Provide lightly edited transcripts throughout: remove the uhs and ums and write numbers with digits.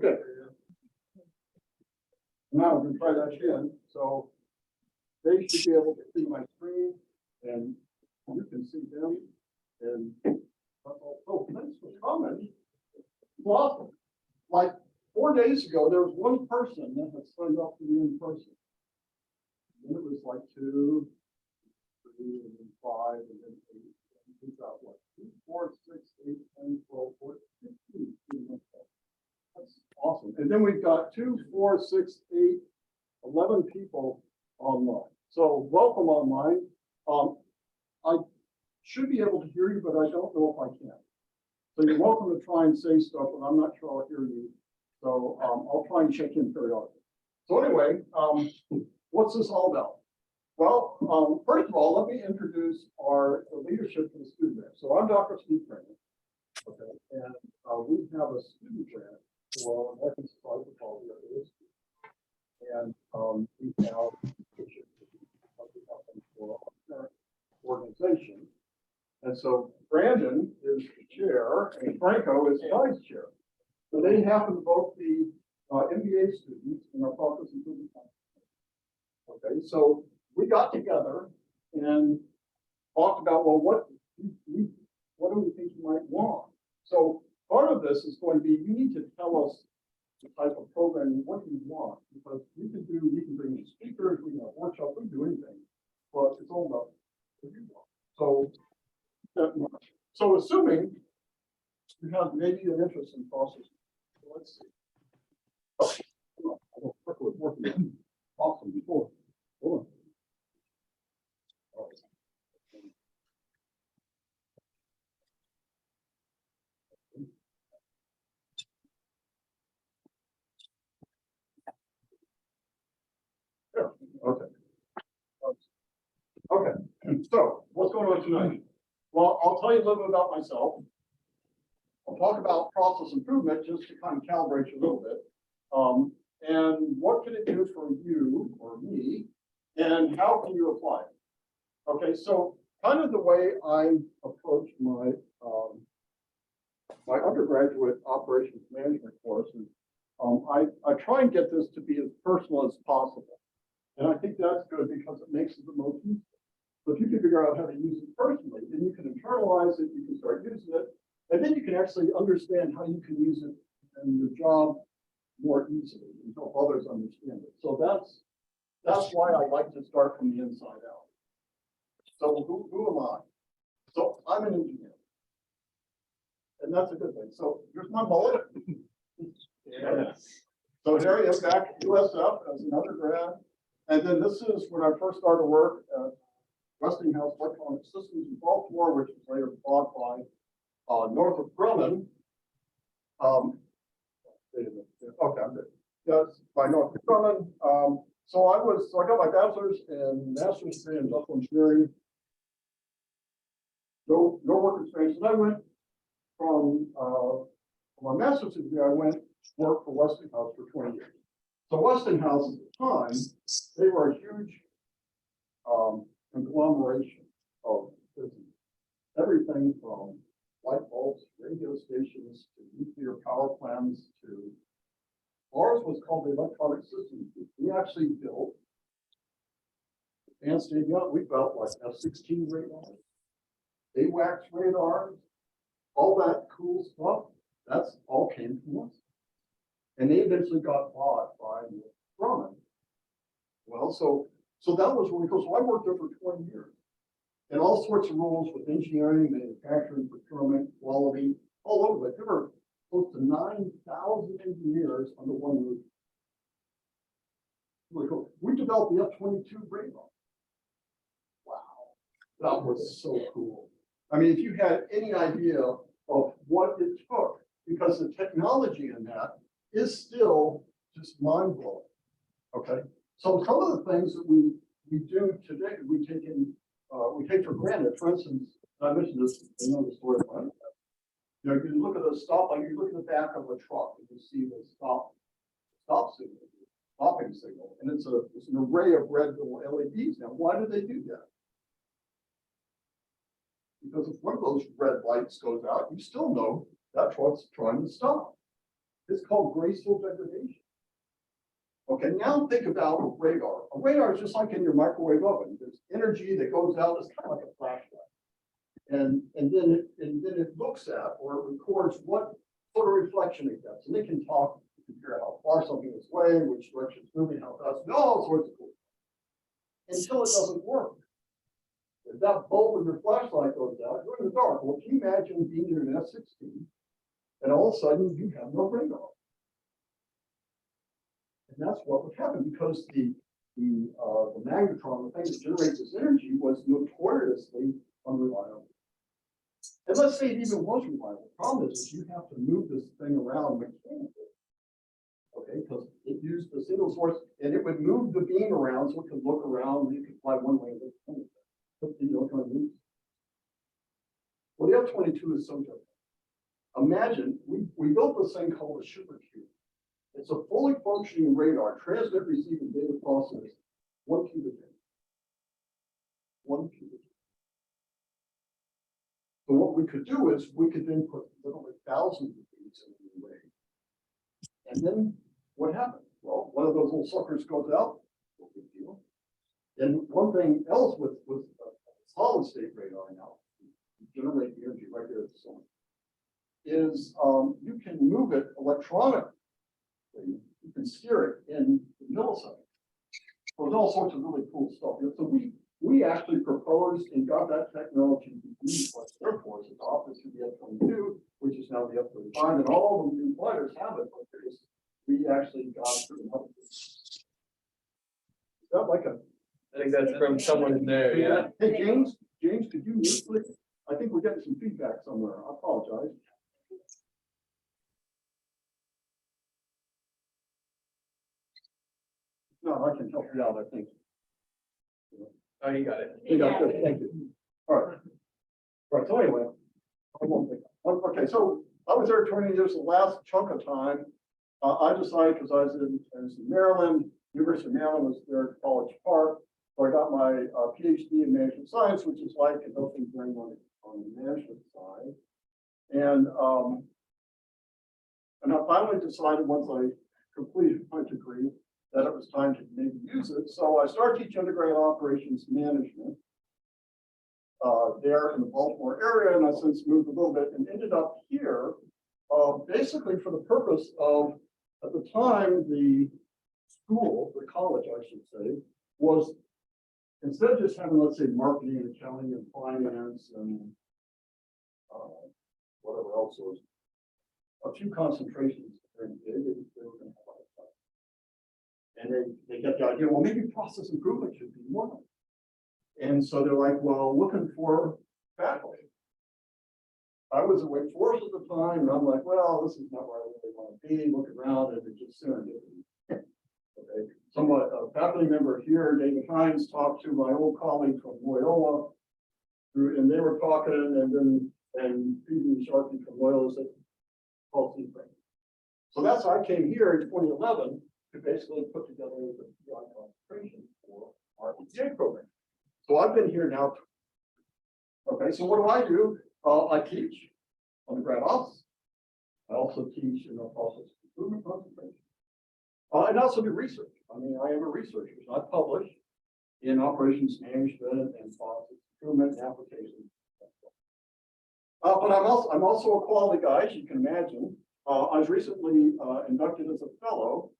Okay. Now we're going to try that again. So they should be able to see my screen, and you can see them. And oh, thanks for coming. Well, like 4 days ago, there was one person that had signed up to be in person. And it was like 2, 3, and then 5, and then 8. And we got what? 2, 4, 6, 8, 10, 12, 14, 15. That's awesome. And then we've got 2, 4, 6, 8, 11 people online. So welcome online. I should be able to hear you, but I don't know if I can. So you're welcome to try and say stuff, but I'm not sure I'll hear you. So I'll try and check in periodically. So anyway, what's this all about? Well, first of all, let me introduce the leadership of the student grant. So I'm Dr. Steve Kramer. Okay, and we have a student grant for American Society for Quality of Leadership. And we have for our organization. And so Brandon is the chair and Franco is vice chair. So they happen to both be MBA students in our Process Improvement Conference. Okay, so we got together and talked about, well, what do we think you might want? So part of this is going to be, you need to tell us the type of programming, what do you want? Because we can bring in speakers, we can have workshops, we can do anything, but it's all about what you want. So assuming you have maybe an interest in process, let's see. Oh, I don't think it was working awesome before. Hold on. Okay. Okay. So what's going on tonight? Well, I'll tell you a little bit about myself. I'll talk about process improvement just to kind of calibrate you a little bit. And what can it do for you or me? And how can you apply it? Okay, so kind of the way I approach my my undergraduate operations management courses, I try and get this to be as personal as possible. And I think that's good because it makes it the most useful. So if you can figure out how to use it personally, then you can internalize it, you can start using it, and then you can actually understand how you can use it in your job more easily and help others understand it. So that's why I like to start from the inside out. So who am I? So I'm an engineer. And that's a good thing. So here's my mullet. Yes. So here I am back at USF as an undergrad. And then this is when I first started work at Westinghouse Electronic Systems in Baltimore, which was later bought by Northrop Grumman. Okay, I'm good. Yes, by Northrop Grumman. So I got my bachelor's and master's degree in industrial engineering. No work experience. And I went from my master's degree, I went to work for Westinghouse for 20 years. So Westinghouse at the time, they were a huge conglomeration of business. Everything from light bulbs, radio stations, to nuclear power plants, to ours was called the Electronic Systems Group. We actually built advanced avionics. We built like F-16 radars, AWACS radars, all that cool stuff. That's all came from us. And they eventually got bought by Grumman. Well, so that was really cool. So I worked there for 20 years. And all sorts of roles with engineering, manufacturing, procurement, quality, all over. Like there were close to 9,000 engineers under one roof. Really cool. We developed the F-22 radar. Wow, that was so cool. I mean, if you had any idea of what it took, because the technology in that is still just mind-blowing. Okay, so some of the things that we do today, we take for granted. For instance, I mentioned this, you know the story of mine. You know, you look at the stop, like you look at the back of a truck, and you see the stop signal, stopping signal, and it's an array of red little LEDs. Now, why do they do that? Because if one of those red lights goes out, you still know that truck's trying to stop. It's called graceful degradation. Okay, now think about a radar. A radar is just like in your microwave oven. There's energy that goes out. It's kind of like a flashlight. And then it looks at or it records what sort of reflection it gets. And it can talk to figure out how far something is away, which direction it's moving, how fast, all sorts of cool stuff. Until it doesn't work. If that bulb in your flashlight goes out, you're in the dark. Well, can you imagine being in an F-16 and all of a sudden you have no radar? And that's what would happen because the magnetron, the thing that generates this energy, was notoriously unreliable. And let's say it even was reliable. The problem is you have to move this thing around mechanically. Okay, because it used the single source and it would move the beam around so it could look around and you could fly one way and look another. But you know, kind of moves. Well, the F-22 is so different. Imagine we built this thing called a super cube. It's a fully functioning radar, transmit, receive, and data process, 1 cubic inch. 1 cubic inch. So what we could do is we could then put literally thousands of these in the array. And then what happens? Well, one of those little suckers goes out, no big deal. And one thing else with solid state radar now, generate the energy right there at the sun, is you can move it electronically. You can steer it in milliseconds. So there's all sorts of really cool stuff. So we actually proposed and got that technology used by the Air Force at the office of the F-22, which is now the F-35, and all of the new fighters have it. But we actually got it through. Is that like a? I think that's from someone in there, yeah. Hey, James, could you mute, please? I think we're getting some feedback somewhere. I apologize. No, I can help you out, I think. Oh, you got it. You got it. Thank you. All right. All right, so anyway, I won't think. Okay, so I was there 20 years, the last chunk of time. I decided because I was in Maryland, University of Maryland was there at College Park. So I got my PhD in management science, which is like nothing doing on the management side. And I finally decided once I completed my degree that it was time to maybe use it. So I started teaching undergrad operations management there in the Baltimore area, and I since moved a little bit and ended up here basically for the purpose of, at the time, the school, the college, I should say, was instead of just having, let's say, marketing and accounting and finance and whatever else was, a few concentrations they were going to have. And they get the idea, well, maybe process improvement should be one. And so they're like, well, looking for faculty. I was at Wake Forest at the time, and I'm like, well, this is not where I really want to be. Look around, and it just serendipity. Okay. Somewhat a faculty member here, David Hines, talked to my old colleague from Loyola, and they were talking, and Phoebe Sharkey from Loyola said, "Paul Seaframe." So that's how I came here in 2011 to basically put together the PI concentration for our MBA program. So I've been here now. Okay, so what do? I teach on the grad office. I also teach in the process improvement concentration. And I also do research. I mean, I am a researcher. So I publish in operations management and process improvement and applications. But I'm also a quality guy, as you can imagine. I was recently inducted as a fellow.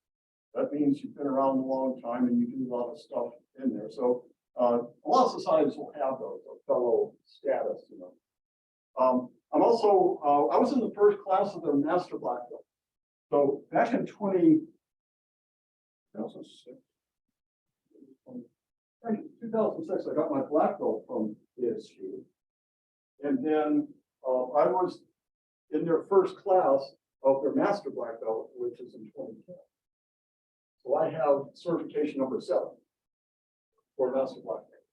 That means you've been around a long time and you do a lot of stuff in there. So a lot of societies will have those, a fellow status, you know. I'm also, I was in the first class of their master black belt. So back in 2006, 2006, I got my black belt from ASU. And then I was in their first class of their master black belt, which is in 2010. So I have certification number 7 for master black belt.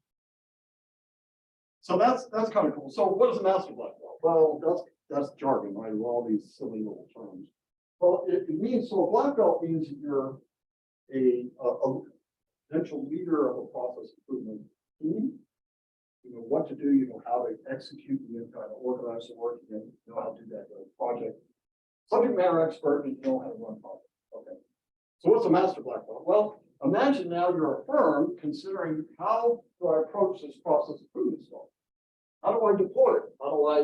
So that's kind of cool. So what is a master black belt? Well, that's jargon, right? All these silly little terms. Well, it means, so a black belt means you're a potential leader of a process improvement team. You know what to do, you know how to execute, you know how to organize the work, you know how to do that project. subject matter expert and you know how to run projects. Okay. So what's a master black belt? Well, imagine now you're a firm considering how do I approach this process improvement stuff? How do I deploy it? How do I,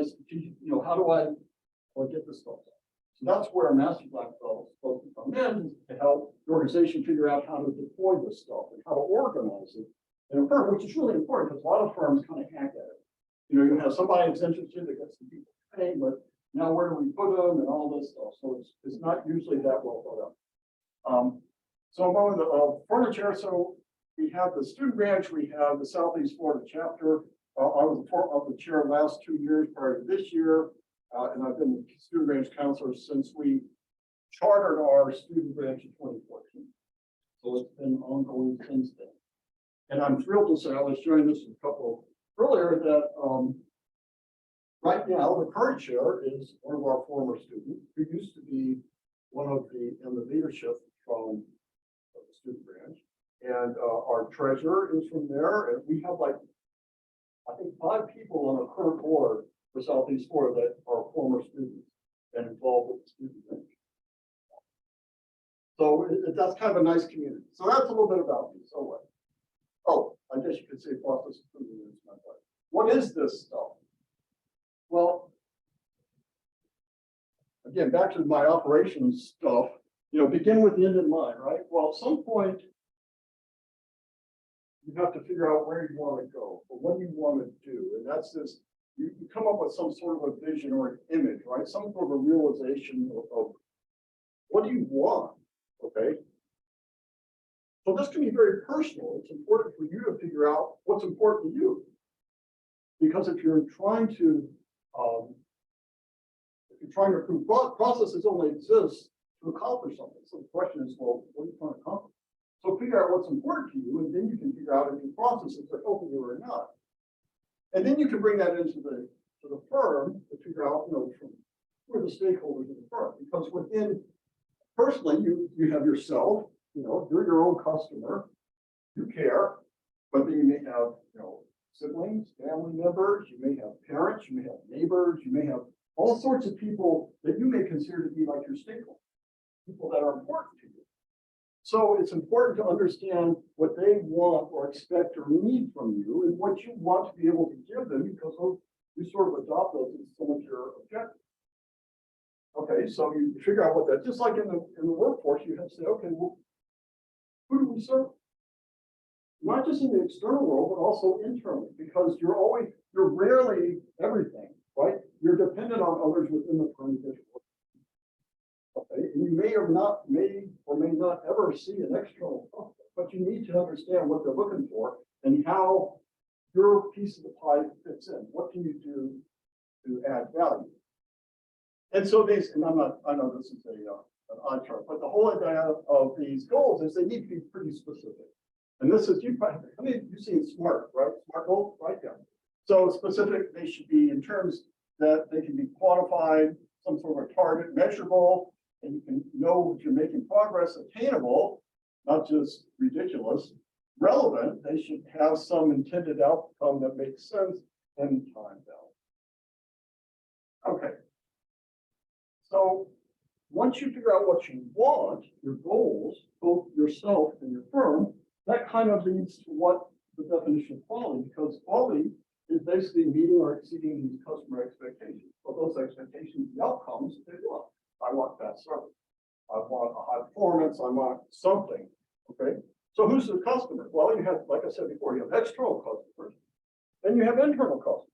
how do I get this stuff done? So that's where a master black belt is supposed to come in to help the organization figure out how to deploy this stuff and how to organize it in a firm, which is really important because a lot of firms kind of hack at it. You have somebody that's interested that gets the people paid, but now where do we put them and all this stuff? So it's not usually that well thought out. So among the furniture, so we have the student branch, we have the Southeast Florida chapter. I was the chair last 2 years prior to this year, and I've been the student branch counselor since we chartered our student branch in 2014. So it's been ongoing since then. And I'm thrilled to say, I was sharing this with a couple earlier, that right now the current chair is one of our former students who used to be one of in the leadership from the student branch. And our treasurer is from there. And we have I think 5 people on our current board for Southeast Florida that are former students and involved with the student branch. So that's kind of a nice community. So that's a little bit about me. So what? Oh, I guess you could say process improvement is my life. What is this stuff? Well, again, back to my operations stuff, begin with the end in mind, right? Well, at some point, you have to figure out where you want to go or what you want to do. And that's this, you come up with some sort of a vision or an image, right? Some sort of a realization of what do you want, okay? So this can be very personal. It's important for you to figure out what's important to you. Because if you're trying to improve processes only exist to accomplish something. So the question is, well, what are you trying to accomplish? So figure out what's important to you, and then you can figure out if your processes are helping you or not. And then you can bring that into the firm to figure out, from who are the stakeholders of the firm. Because personally, you have yourself, you're your own customer, you care, but then you may have, siblings, family members, you may have parents, you may have neighbors, you may have all sorts of people that you may consider to be like your stakeholders, people that are important to you. So it's important to understand what they want or expect or need from you and what you want to be able to give them, because you sort of adopt those as some of your objectives. Okay, so you figure out what that, just like in the workforce, you have to say, okay, well, who do we serve? Not just in the external world, but also internally, because you're rarely everything, right? You're dependent on others within the firm that you're working. Okay, and you may or may not ever see an external conflict, but you need to understand what they're looking for and how your piece of the pie fits in. What can you do to add value? And so I know this is an odd chart, but the whole idea of these goals is they need to be pretty specific. And this is, you've seen SMART, right? SMART goals, right? Yeah. So specific, they should be in terms that they can be quantified, some sort of a target, measurable, and you can know that you're making progress, attainable, not just ridiculous, relevant. They should have some intended outcome that makes sense and time bound. Okay. So once you figure out what you want, your goals, both yourself and your firm, that kind of leads to what the definition of quality, because quality is basically meeting or exceeding these customer expectations. So those expectations, the outcomes, they want. I want fast service. I want a high performance. I want something. Okay. So who's the customer? Well, you have, like I said before, you have external customers, and you have internal customers.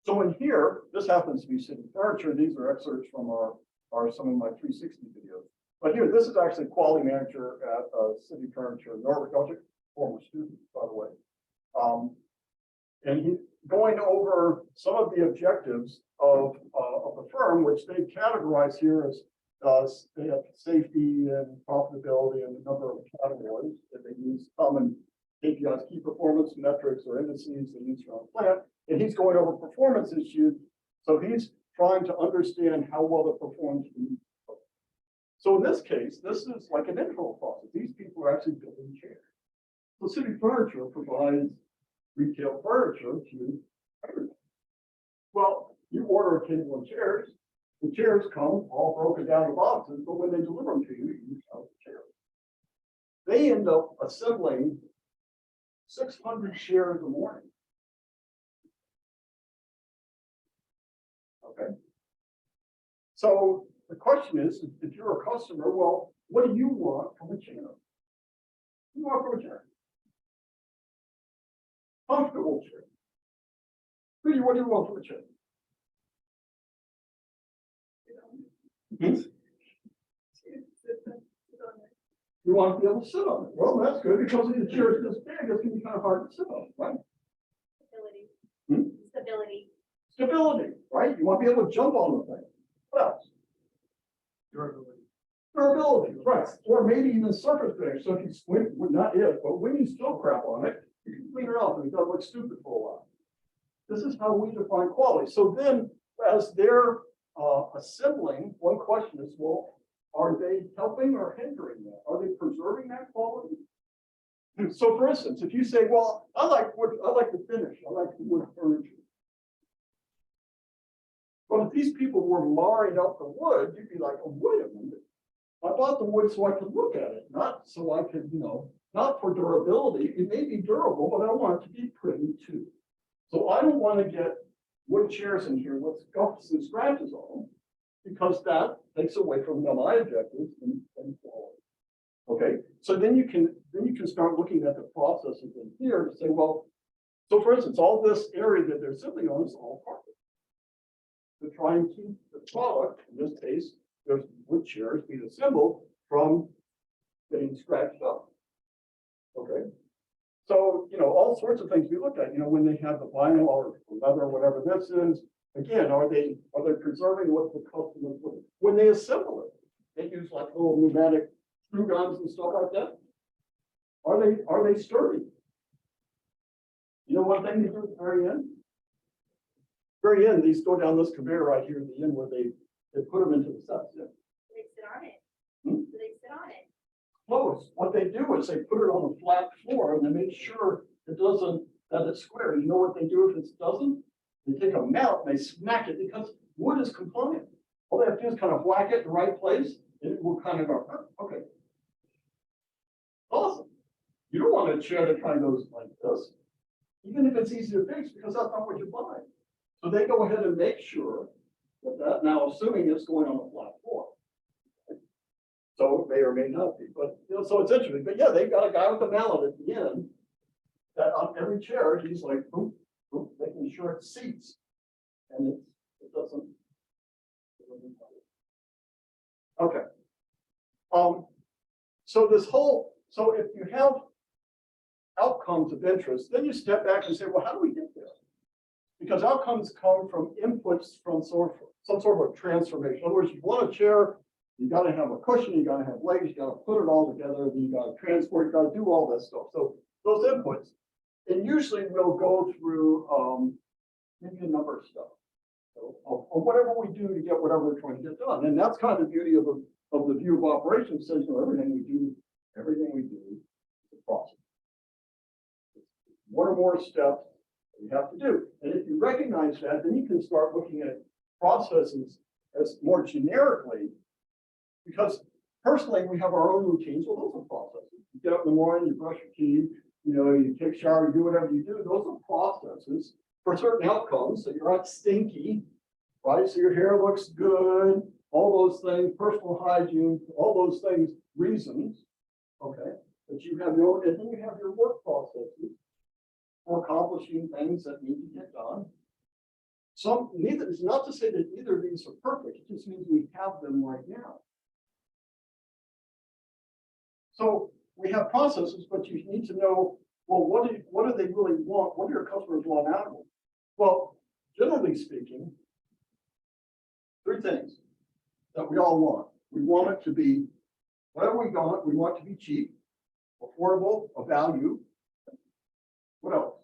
So in here, this happens to be City Furniture. These are excerpts from some of my 360 videos. But here, this is actually quality manager at City Furniture in Norfolk, Belgium, former student, by the way. And he's going over some of the objectives of the firm, which they categorize here as they have safety and profitability and a number of categories that they use common KPIs, key performance metrics or indices they use around the plant. And he's going over performance issues. So he's trying to understand how well the performance. So in this case, this is like an internal process. These people are actually building chairs. So City Furniture provides retail furniture to everyone. Well, you order a table and chairs, The chairs come all broken down to boxes, but when they deliver them to you, you sell the chairs. They end up assembling 600 chairs a morning. Okay. So the question is, if you're a customer, well, what do you want from a chair? What do you want from a chair? Comfortable chair. What do you want from a chair? You want to be able to sit on it. Well, that's good because if the chair is this big, it's going to be kind of hard to sit on, right? Stability. Stability. Stability, right? You want to be able to jump on the thing. What else? Durability. Durability, right. Or maybe even surface finish. So if you squint, well, not if, but when you spill crap on it, you can clean it off and it doesn't look stupid for a while. This is how we define quality. So then, as they're assembling, one question is, well, are they helping or hindering that? Are they preserving that quality? So, for instance, if you say, well, I like wood, I like the finish, I like the wood furniture. But if these people were marring up the wood, you'd be like, oh, wait a minute. I bought the wood so I could look at it, not so I could, not for durability. It may be durable, but I want it to be pretty too. So I don't want to get wood chairs in here with scuffs and scratches on them, because that takes away from my objectives and quality. Okay, so then you can start looking at the processes in here to say, well, so for instance, all this area that they're sitting on is all carpet. To try and keep the product, in this case, there's wood chairs being assembled from getting scratched up. Okay. So, all sorts of things we look at, when they have the vinyl or leather or whatever this is, again, are they preserving what the customers want? When they assemble it, they use like little pneumatic screw guns and stuff like that. Are they sturdy? One thing they do at the very end? Very end, these go down this conveyor right here at the end where they put them into the sets. Yeah. Do they sit on it? Hmm? Do they sit on it? Close. What they do is they put it on a flat floor and they make sure that it's square. You know what they do if it doesn't? They take a mallet and they smack it because wood is compliant. All they have to do is kind of whack it in the right place and it will kind of go, oh, okay. Awesome. You don't want a chair that kind of goes like this, even if it's easy to fix, because that's not what you're buying. So they go ahead and make sure that now assuming it's going on a flat floor. So it may or may not be, but so it's interesting. But yeah, they've got a guy with a mallet at the end that on every chair, he's like, boom, boom, making sure it seats. And it doesn't. Okay. So if you have outcomes of interest, then you step back and say, well, how do we get there? Because outcomes come from inputs from some sort of a transformation. In other words, you want a chair, you got to have a cushion, you got to have legs, you got to put it all together, then you got to transport, you got to do all that stuff. So those inputs, and usually we'll go through maybe a number of stuff. So, or whatever we do to get whatever we're trying to get done. And that's kind of the beauty of the view of operations, says, everything we do is a process. One or more steps you have to do. And if you recognize that, then you can start looking at processes as more generically, because personally we have our own routines. Well, those are processes. You get up in the morning, you brush your teeth, you take a shower, you do whatever you do. Those are processes for certain outcomes. So you're not stinky, right? So your hair looks good, all those things, personal hygiene, all those things, reasons, okay? But you have your own, and then you have your work processes for accomplishing things that need to get done. It's not to say that either of these are perfect, it just means we have them right now. So we have processes, but you need to know, well, what do they really want? What do your customers want out of them? Well, generally speaking, three things that we all want. We want it to be, whatever we want it to be cheap, affordable, of value. What else?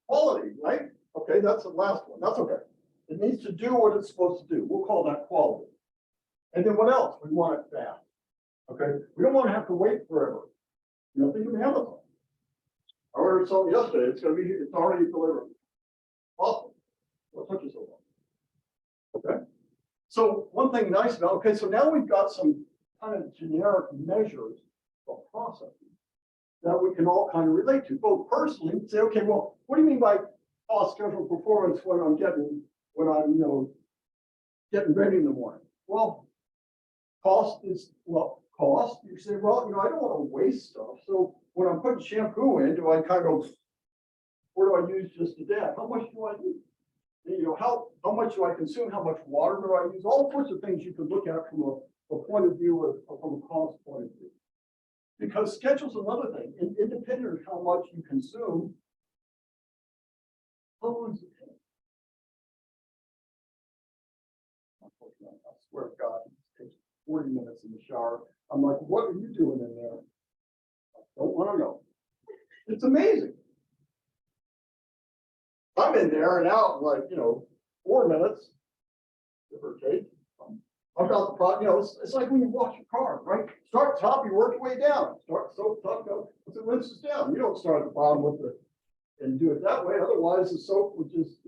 Quality, right? Okay, that's the last one. That's okay. It needs to do what it's supposed to do. We'll call that quality. And then what else? We want it fast. Okay, we don't want to have to wait forever. Think of Amazon. I ordered something yesterday. It's going to be here. It's already delivered. Awesome. So one thing nice about, okay, so now we've got some kind of generic measures of processing that we can all kind of relate to, both personally, say, okay, well, what do you mean by cost schedule performance when I'm, getting ready in the morning? Well, cost is, cost, you say, well, I don't want to waste stuff. So when I'm putting shampoo in, do I kind of, what do I use just a dab? How much do I use? How much do I consume? How much water do I use? All sorts of things you can look at from a point of view from a cost point of view. Because schedule's another thing, independent of how much you consume, how long does it take? Unfortunately, I swear to God, it takes 40 minutes in the shower. I'm like, what are you doing in there? I don't want to know. It's amazing. I'm in there and out in like, 4 minutes, give or take. I've got the problem, it's like when you wash your car, right? Start top, you work your way down. Start soap top, go, it rinses down. You don't start at the bottom and do it that way. Otherwise, the soap would just,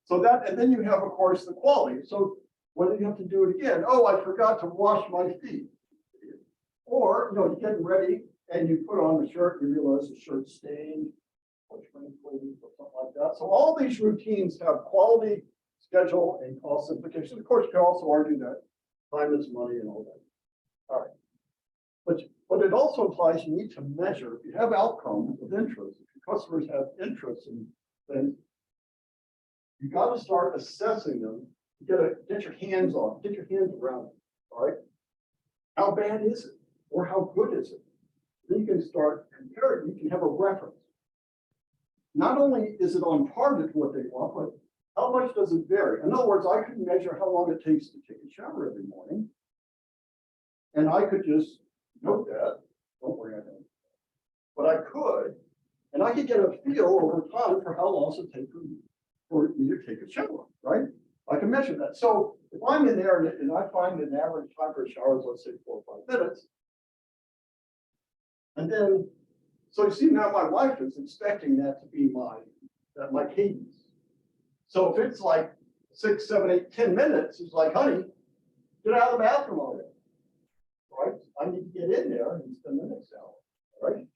So that, and then you have, of course, the quality. So whether you have to do it again, oh, I forgot to wash my feet. Or, you're getting ready and you put on the shirt, you realize the shirt's stained, or something like that. So all these routines have quality, schedule, and cost implications. Of course, you can also argue that time is money and all that. All right. But it also implies you need to measure. If you have outcomes of interest, if your customers have interest in things, you got to start assessing them. You got to get your hands on, get your hands around it. All right. How bad is it? Or how good is it? Then you can start comparing. You can have a reference. Not only is it on target to what they want, but how much does it vary? In other words, I could measure how long it takes to take a shower every morning. And I could just note that. Don't worry, I don't. But I could, and I could get a feel over time for how long it takes for me to take a shower, right? I can measure that. So if I'm in there and I find an average time for a shower is, let's say, 4 or 5 minutes. And then, so you see now my wife is expecting that to be my cadence. So if it's like 6, 7, 8, 10 minutes, it's like, honey, get out of the bathroom already, right? I need to get in there and spend the next hour, right?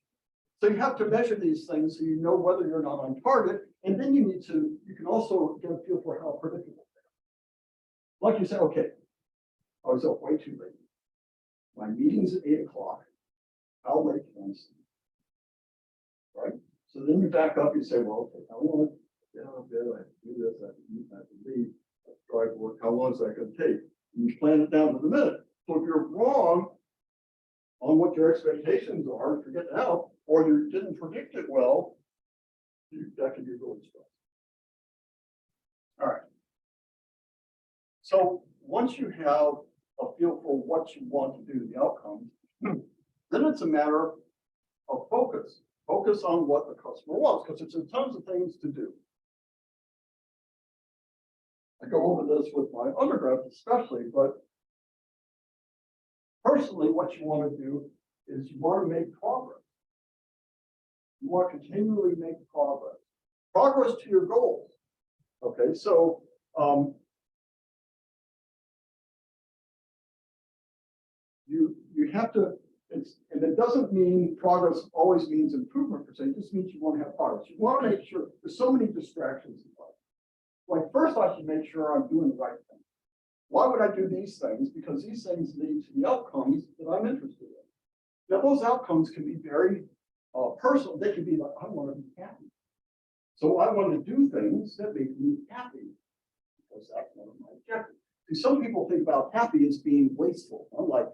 So you have to measure these things so you know whether you're not on target, and then you can also get a feel for how predictable they are. Like you said, okay, I was up way too late. My meeting's at 8 o'clock. How late can I sleep? Right? So then you back up, you say, well, okay, how long? Get out of bed, I have to do this, I have to eat, I have to leave, I have to drive to work, how long is that going to take? And you plan it down to the minute. So if you're wrong on what your expectations are for getting out, or you didn't predict it well, that can be really stressful. All right. So once you have a feel for what you want to do, the outcomes, then it's a matter of focus. Focus on what the customer wants, because it's tons of things to do. I go over this with my undergrads especially, but personally, what you want to do is you want to make progress. You want to continually make progress. Progress to your goals. Okay, so you have to, and it doesn't mean progress always means improvement per se. It just means you want to have progress. You want to make sure there's so many distractions in life. Like first, I should make sure I'm doing the right thing. Why would I do these things? Because these things lead to the outcomes that I'm interested in. Now, those outcomes can be very personal. They can be like, I want to be happy. So I want to do things that make me happy because that's one of my objectives. See, some people think about happy as being wasteful. I'm like,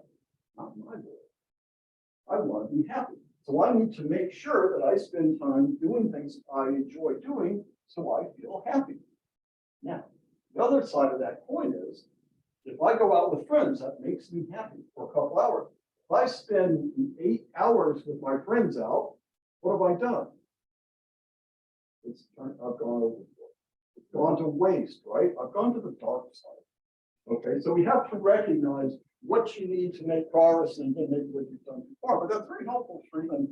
not my goal. I want to be happy. So I need to make sure that I spend time doing things I enjoy doing so I feel happy. Now, the other side of that coin is, if I go out with friends, that makes me happy for a couple hours. If I spend 8 hours with my friends out, what have I done? I've gone overboard. It's gone to waste, right? I've gone to the dark side. Okay, so we have to recognize what you need to make progress and then maybe what you've done before. But that's very helpful for even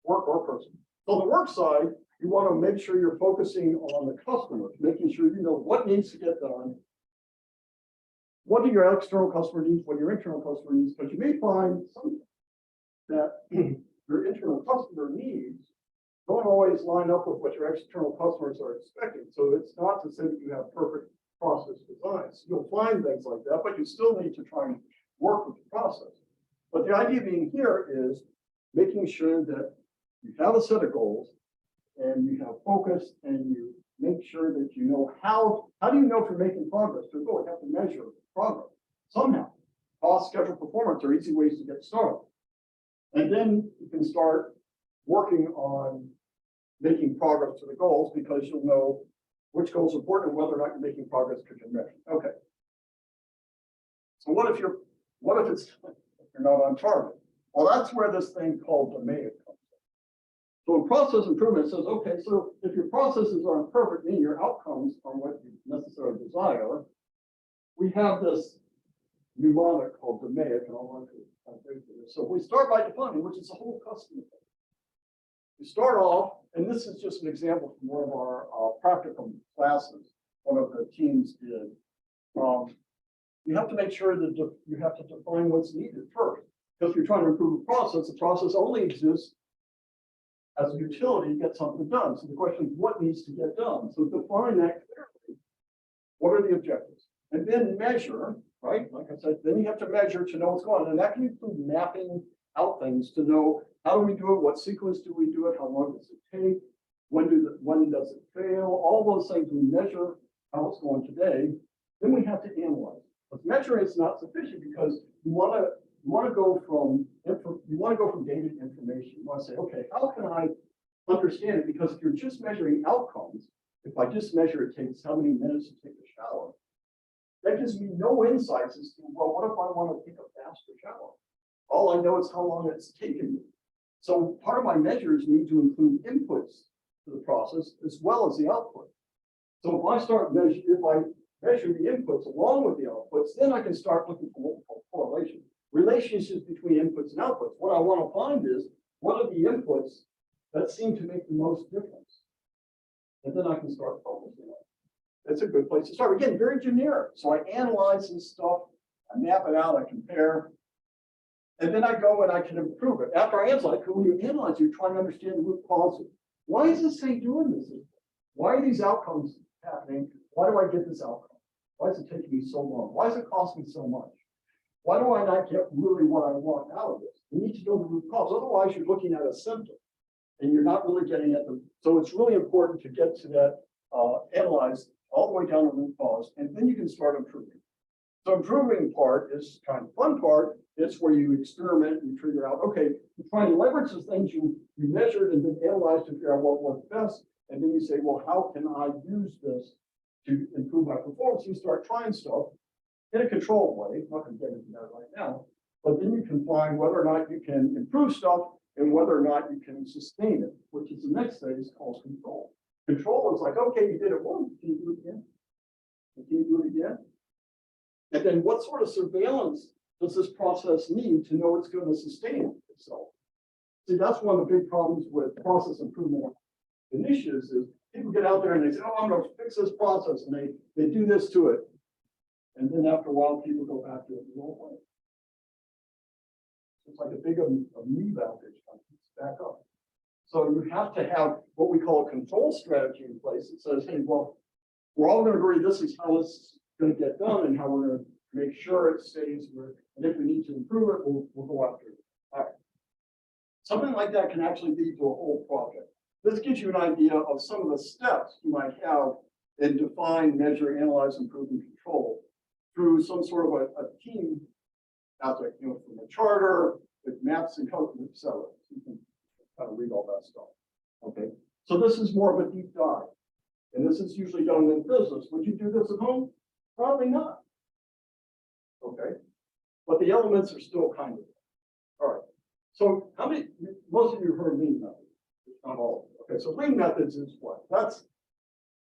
work or person. So the work side, You want to make sure you're focusing on the customers, making sure you know what needs to get done. What do your external customer needs, what your internal customer needs, but you may find something that your internal customer needs don't always line up with what your external customers are expecting. So it's not to say that you have perfect process designs. You'll find things like that, but you still need to try and work with the process. But the idea being here is making sure that you have a set of goals and you have focus and you make sure that you know how do you know if you're making progress to a goal? You have to measure progress somehow. Cost, schedule, performance are easy ways to get started. And then you can start working on making progress to the goals because you'll know which goals are important and whether or not you're making progress because you're measuring. Okay. So what if you're not on target? Well, that's where this thing called DMAIA comes in. So in process improvement, it says, okay, so if your processes aren't perfect, meaning your outcomes aren't what you necessarily desire, we have this mnemonic called DMAIA, and I'll run through it. So we start by defining, which is the whole customer thing. You start off, and this is just an example from one of our practicum classes, one of the teams did. You have to make sure that you have to define what's needed first. Because if you're trying to improve the process only exists as a utility to get something done. So the question is, what needs to get done? So define that clearly. What are the objectives? And then measure, right? Like I said, then you have to measure to know what's going on. And that can include mapping out things to know how do we do it, what sequence do we do it, how long does it take, when does it fail, all those things we measure how it's going today. Then we have to analyze. But measuring is not sufficient because you want to go from data to information. You want to say, okay, how can I understand it? Because if you're just measuring outcomes, if I just measure it takes how many minutes to take a shower, that gives me no insights as to, well, what if I want to take a faster shower? All I know is how long it's taken me. So part of my measures need to include inputs to the process as well as the output. So if I measure the inputs along with the outputs, then I can start looking for what we call correlation. Relationships between inputs and outputs. What I want to find is what are the inputs that seem to make the most difference? And then I can start focusing on it. That's a good place to start. Again, very generic. So I analyze this stuff, I map it out, I compare, and then I go and I can improve it. After I analyze, when you analyze, you're trying to understand the root causes. Why is this thing doing this? Why are these outcomes happening? Why do I get this outcome? Why is it taking me so long? Why does it cost me so much? Why do I not get really what I want out of this? You need to know the root cause. Otherwise, you're looking at a symptom and you're not really getting at them. So it's really important to get to that analyze all the way down to root cause, and then you can start improving. So improving part is kind of fun part. It's where you experiment and figure out, okay, you try to leverage the things you measured and then analyzed to figure out what works best. And then you say, well, how can I use this to improve my performance? You start trying stuff in a controlled way. I'm not going to get into that right now, but then you can find whether or not you can improve stuff and whether or not you can sustain it, which is the next phase called control. Control is like, okay, you did it once, can you do it again? Can you do it again? And then what sort of surveillance does this process need to know it's going to sustain itself? See, that's one of the big problems with process improvement initiatives is people get out there and they say, oh, I'm going to fix this process, and they do this to it. And then after a while, people go back to it the old way. It's like a big amoeba outage, it's back up. So you have to have what we call a control strategy in place that says, hey, well, we're all going to agree this is how this is going to get done and how we're going to make sure it stays where, and if we need to improve it, we'll go after it. All right. Something like that can actually lead to a whole project. This gives you an idea of some of the steps you might have in define, measure, analyze, improve, and control through some sort of a team aspect, you know, from a charter with maps and code, etc. You can kind of read all that stuff. Okay. So this is more of a deep dive. And this is usually done in business. Would you do this at home? Probably not. Okay. But the elements are still kind of. All right. So most of you have heard lean methods, not all. Okay. So lean methods is what? That's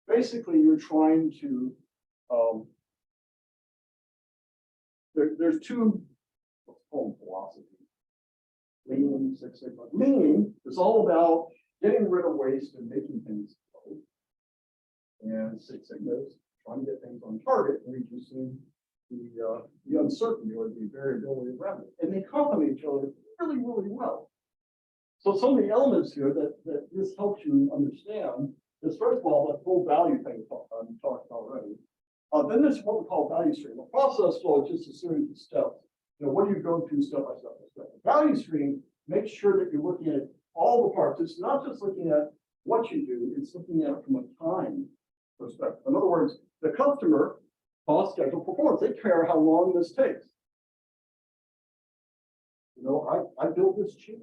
basically you're trying to, there's two philosophies. Lean, Six Sigma. Lean is all about getting rid of waste and making things flow. And Six Sigma is trying to get things on target and reducing the uncertainty or the variability around it. And they complement each other really, really well. So some of the elements here that this helps you understand is, first of all, the full value thing we talked about already. Then there's what we call value stream. A process flow is just a series of steps. What do you go through step by step by step? The value stream makes sure that you're looking at all the parts. It's not just looking at what you do, it's looking at it from a time perspective. In other words, the customer, cost, schedule, performance, they care how long this takes. I built this chair.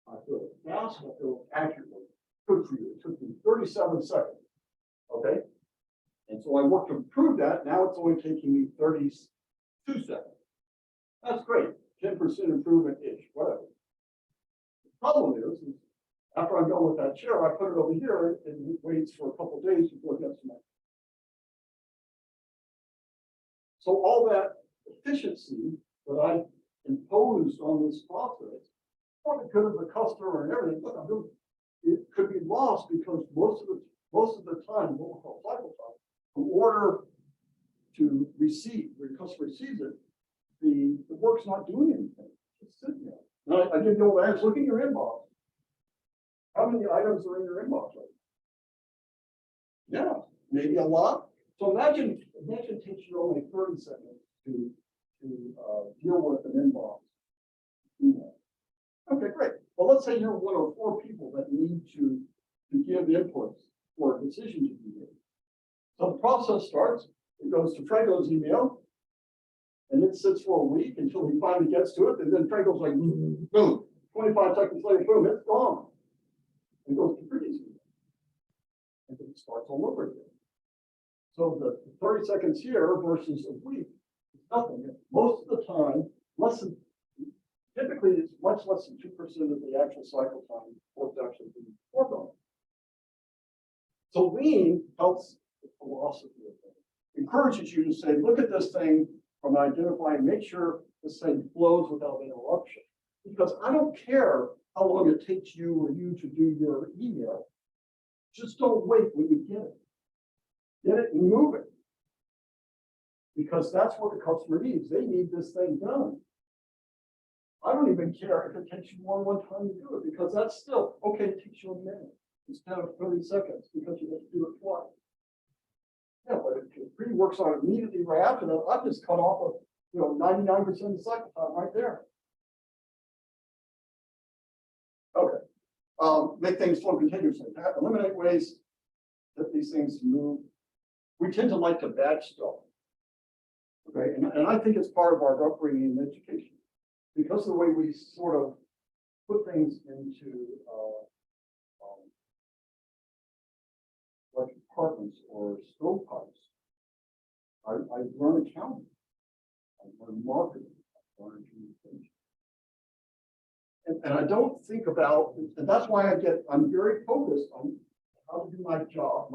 I built it fast, I built it accurately. Good for you. It took me 37 seconds. Okay. And so I worked to improve that. Now it's only taking me 32 seconds. That's great. 10% improvement-ish, whatever. The problem is after I'm done with that chair, I put it over here and it waits for a couple of days before it gets to my. So all that efficiency that I imposed on this process, for the good of the customer and everything, it could be lost because most of the time, what we call cycle time, from order to receive, when the customer receives it, the work's not doing anything. It's sitting there. Now, I didn't know that. Look in your inbox. How many items are in your inbox right now? Yeah, maybe a lot. So imagine it takes you only 30 seconds to deal with an inbox email. Okay, great. Well, let's say you're one of 4 people that need to give inputs for a decision to be made. So the process starts. It goes to Franco's email, and it sits for a week until he finally gets to it. And then Franco's like, boom, 25 seconds later, boom, it's gone. And goes to Pretty's email. And then it starts all over again. So the 30 seconds here versus a week is nothing. Most of the time, typically it's much less than 2% of the actual cycle time for it's actually being performed on. So lean helps the philosophy of things. Encourages you to say, look at this thing from identifying, make sure this thing flows without interruption. Because I don't care how long it takes you or you to do your email. Just don't wait when you get it. Get it and move it. Because that's what the customer needs. They need this thing done. I don't even care if it takes you more than one time to do it, because that's still, okay, it takes you a minute instead of 30 seconds because you have to do it twice. Yeah, but if Pretty works on it immediately right after that, I've just cut off 99% of the cycle time right there. Okay. Make things flow continuously. Eliminate ways that these things move. We tend to like to batch stuff. Okay, and I think it's part of our upbringing and education. Because of the way we sort of put things into like apartments or stovepipes, I learned accounting, I learned marketing, I learned communication. And I don't think about, and that's why I'm very focused on how to do my job,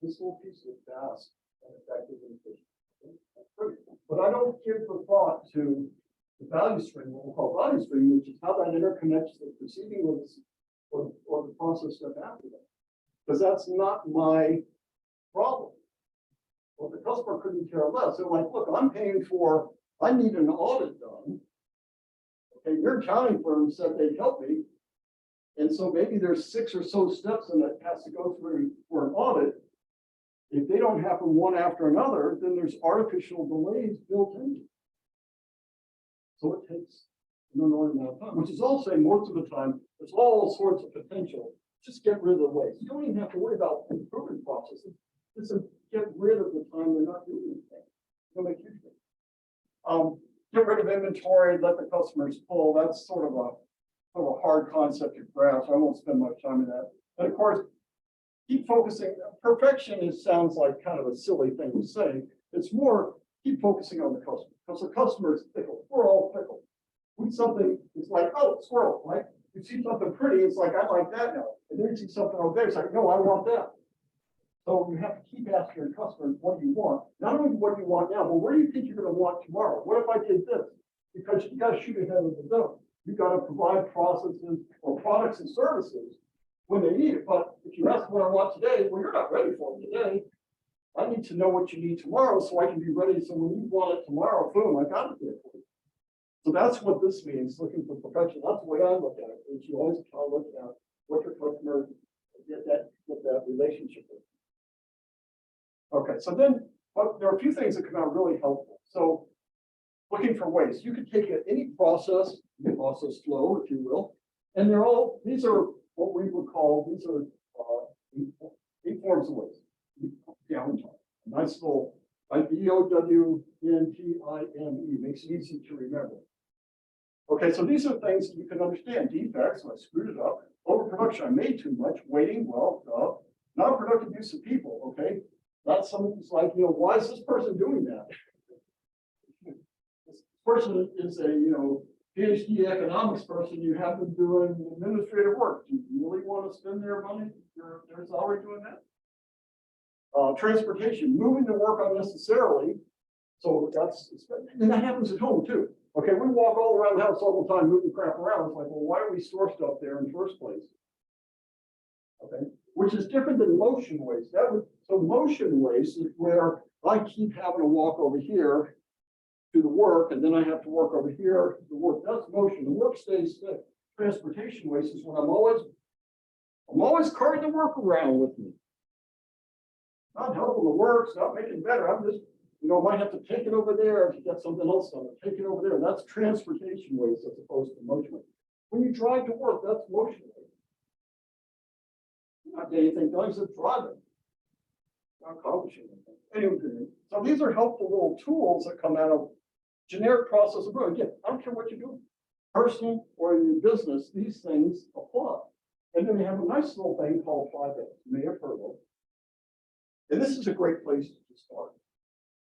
this little piece of fast and effective and efficient. But I don't give the thought to the value stream, what we call value stream, which is how that interconnects the preceding or the process step after that. Because that's not my problem. Well, the customer couldn't care less. They're like, look, I'm paying for, I need an audit done. Okay, your accounting firm said they'd help me. And so maybe there's 6 or so steps in that has to go through for an audit. If they don't happen one after another, then there's artificial delays built into it. So it takes an enormous amount of time, which is all saying most of the time, there's all sorts of potential. Just get rid of the waste. You don't even have to worry about improvement processes. Just get rid of the time they're not doing anything. It'll make huge difference. Get rid of inventory, let the customers pull. That's sort of a hard concept to grasp. I won't spend much time on that. But of course, keep focusing. Perfection sounds like kind of a silly thing to say. It's more keep focusing on the customer, because the customer is fickle. We're all fickle. When something is like, oh, squirrel, right? You see something pretty, it's like, I like that now. And then you see something over there, it's like, no, I want that. So you have to keep asking your customers, what do you want? Not only what do you want now, but what do you think you're going to want tomorrow? What if I did this? Because you got to shoot ahead of the gun. You got to provide processes or products and services when they need it. But if you ask what I want today, well, you're not ready for it today. I need to know what you need tomorrow so I can be ready. So when you want it tomorrow, boom, I got it there for you. So that's what this means, looking for perfection. That's the way I look at it, is you always try to look at what your customer get that relationship with. Okay, so then but there are a few things that come out really helpful. So looking for ways. You could take any process flow, if you will, and these are what we would call, these are eight forms of waste. Down, nice little, like DOWNTIME, makes it easy to remember. Okay, so these are things that you can understand. Defects, I screwed it up. Overproduction, I made too much. Waiting, well, not productive use of people, okay? That's something's like, why is this person doing that? This person is a, PhD economics person, you have them doing administrative work. Do you really want to spend their money, their salary doing that? Transportation, moving to work unnecessarily. So and that happens at home too. Okay, we walk all around the house all the time, moving crap around. It's like, well, why do we store stuff there in the first place? Okay, which is different than motion waste. So motion waste is where I keep having to walk over here to the work, and then I have to work over here to the work. That's motion. The work stays still. Transportation waste is when I'm always carrying the work around with me. Not helping the work, it's not making it better. I'm just, might have to take it over there to get something else done. Take it over there. That's transportation waste as opposed to motion waste. When you drive to work, that's motion waste. You're not getting anything done, just driving. Not accomplishing anything. Anyway, so these are helpful little tools that come out of generic process of growth. Again, I don't care what you're doing, personal or in your business, these things apply. And then we have a nice little thing called 5S. You may have heard of it. And this is a great place to start.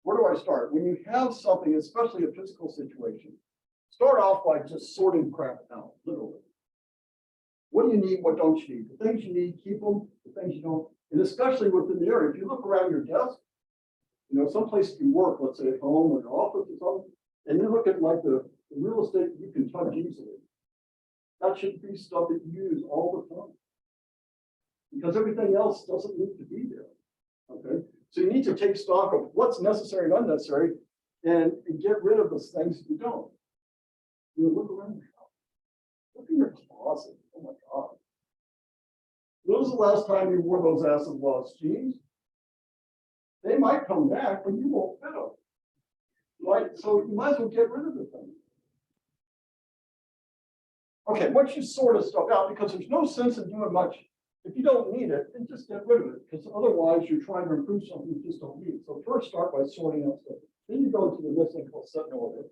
Where do I start? When you have something, especially a physical situation, start off by just sorting crap out, literally. What do you need? What don't you need? The things you need, keep them. The things you don't, and especially within the area. If you look around your desk, someplace you work, let's say at home or your office or something, and you look at like the real estate you can touch easily. That should be stuff that you use all the time. Because everything else doesn't need to be there. Okay, so you need to take stock of what's necessary and unnecessary and get rid of those things that you don't. Look around your house. Look in your closet. Oh my God. When was the last time you wore those acid loss jeans? They might come back, but you won't fit them. Right? So you might as well get rid of the thing. Okay, once you sort of stuff out, because there's no sense in doing much. If you don't need it, then just get rid of it, because otherwise you're trying to improve something you just don't need. So first start by sorting out stuff. Then you go to the next thing called set in order.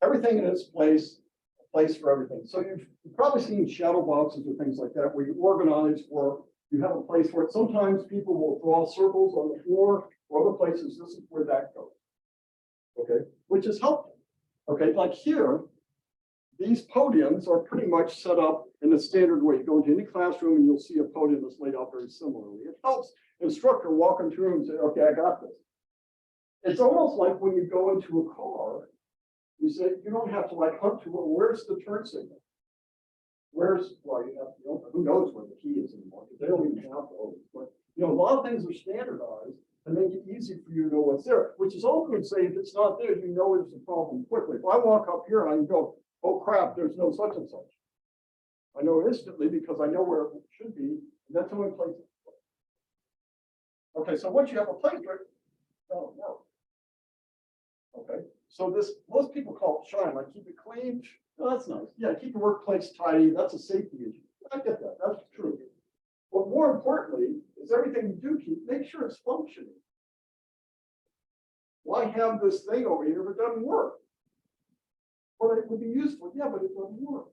Everything in its place, a place for everything. So you've probably seen shadow boxes or things like that where you organize work, you have a place for it. Sometimes people will draw circles on the floor, or other places, this is where that goes. Okay, which is helpful. Okay, like here, these podiums are pretty much set up in a standard way. You go into any classroom and you'll see a podium that's laid out very similarly. It helps the instructor walk into a room and say, okay, I got this. It's almost like when you go into a car, you say, you don't have to like hunt to it. Where's the turn signal? Well, you have to, who knows where the key is anymore, because they don't even have those. But, a lot of things are standardized and make it easy for you to know what's there, which is all good. Say if it's not there, you know there's a problem quickly. If I walk up here and I go, oh crap, there's no such and such. I know instantly because I know where it should be, and that's the only place it's placed. Okay, so once you have a place for it, that'll work. Okay, so most people call it shine, like keep it clean. Oh, that's nice. Yeah, keep your workplace tidy. That's a safety issue. I get that. That's true. But more importantly, is everything you do keep, make sure it's functioning. Why have this thing over here if it doesn't work? Well, it would be useful, yeah, but it doesn't work.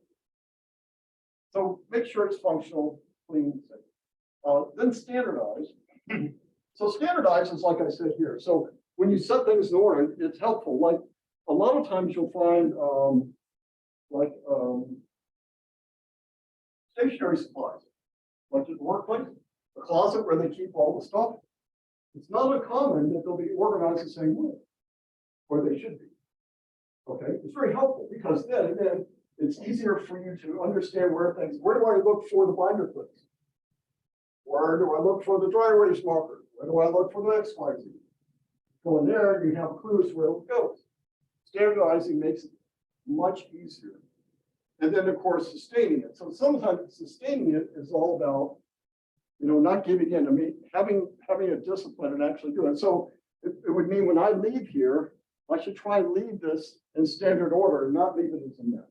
So make sure it's functional, clean, and safe. Then standardize. So standardize is like I said here. So when you set things in order, it's helpful. Like a lot of times you'll find stationary supplies, like at the workplace, the closet where they keep all the stuff. It's not uncommon that they'll be organized the same way, where they should be. Okay, it's very helpful because then It's easier for you to understand where do I look for the binder clips? Where do I look for the dry erase marker? Where do I look for the XYZ? Go in there, you have clues where it goes. Standardizing makes it much easier. And then, of course, sustaining it. So sometimes sustaining it is all about, not giving in. I mean, having a discipline and actually doing it. So it would mean when I leave here, I should try and leave this in standard order and not leave it as a mess.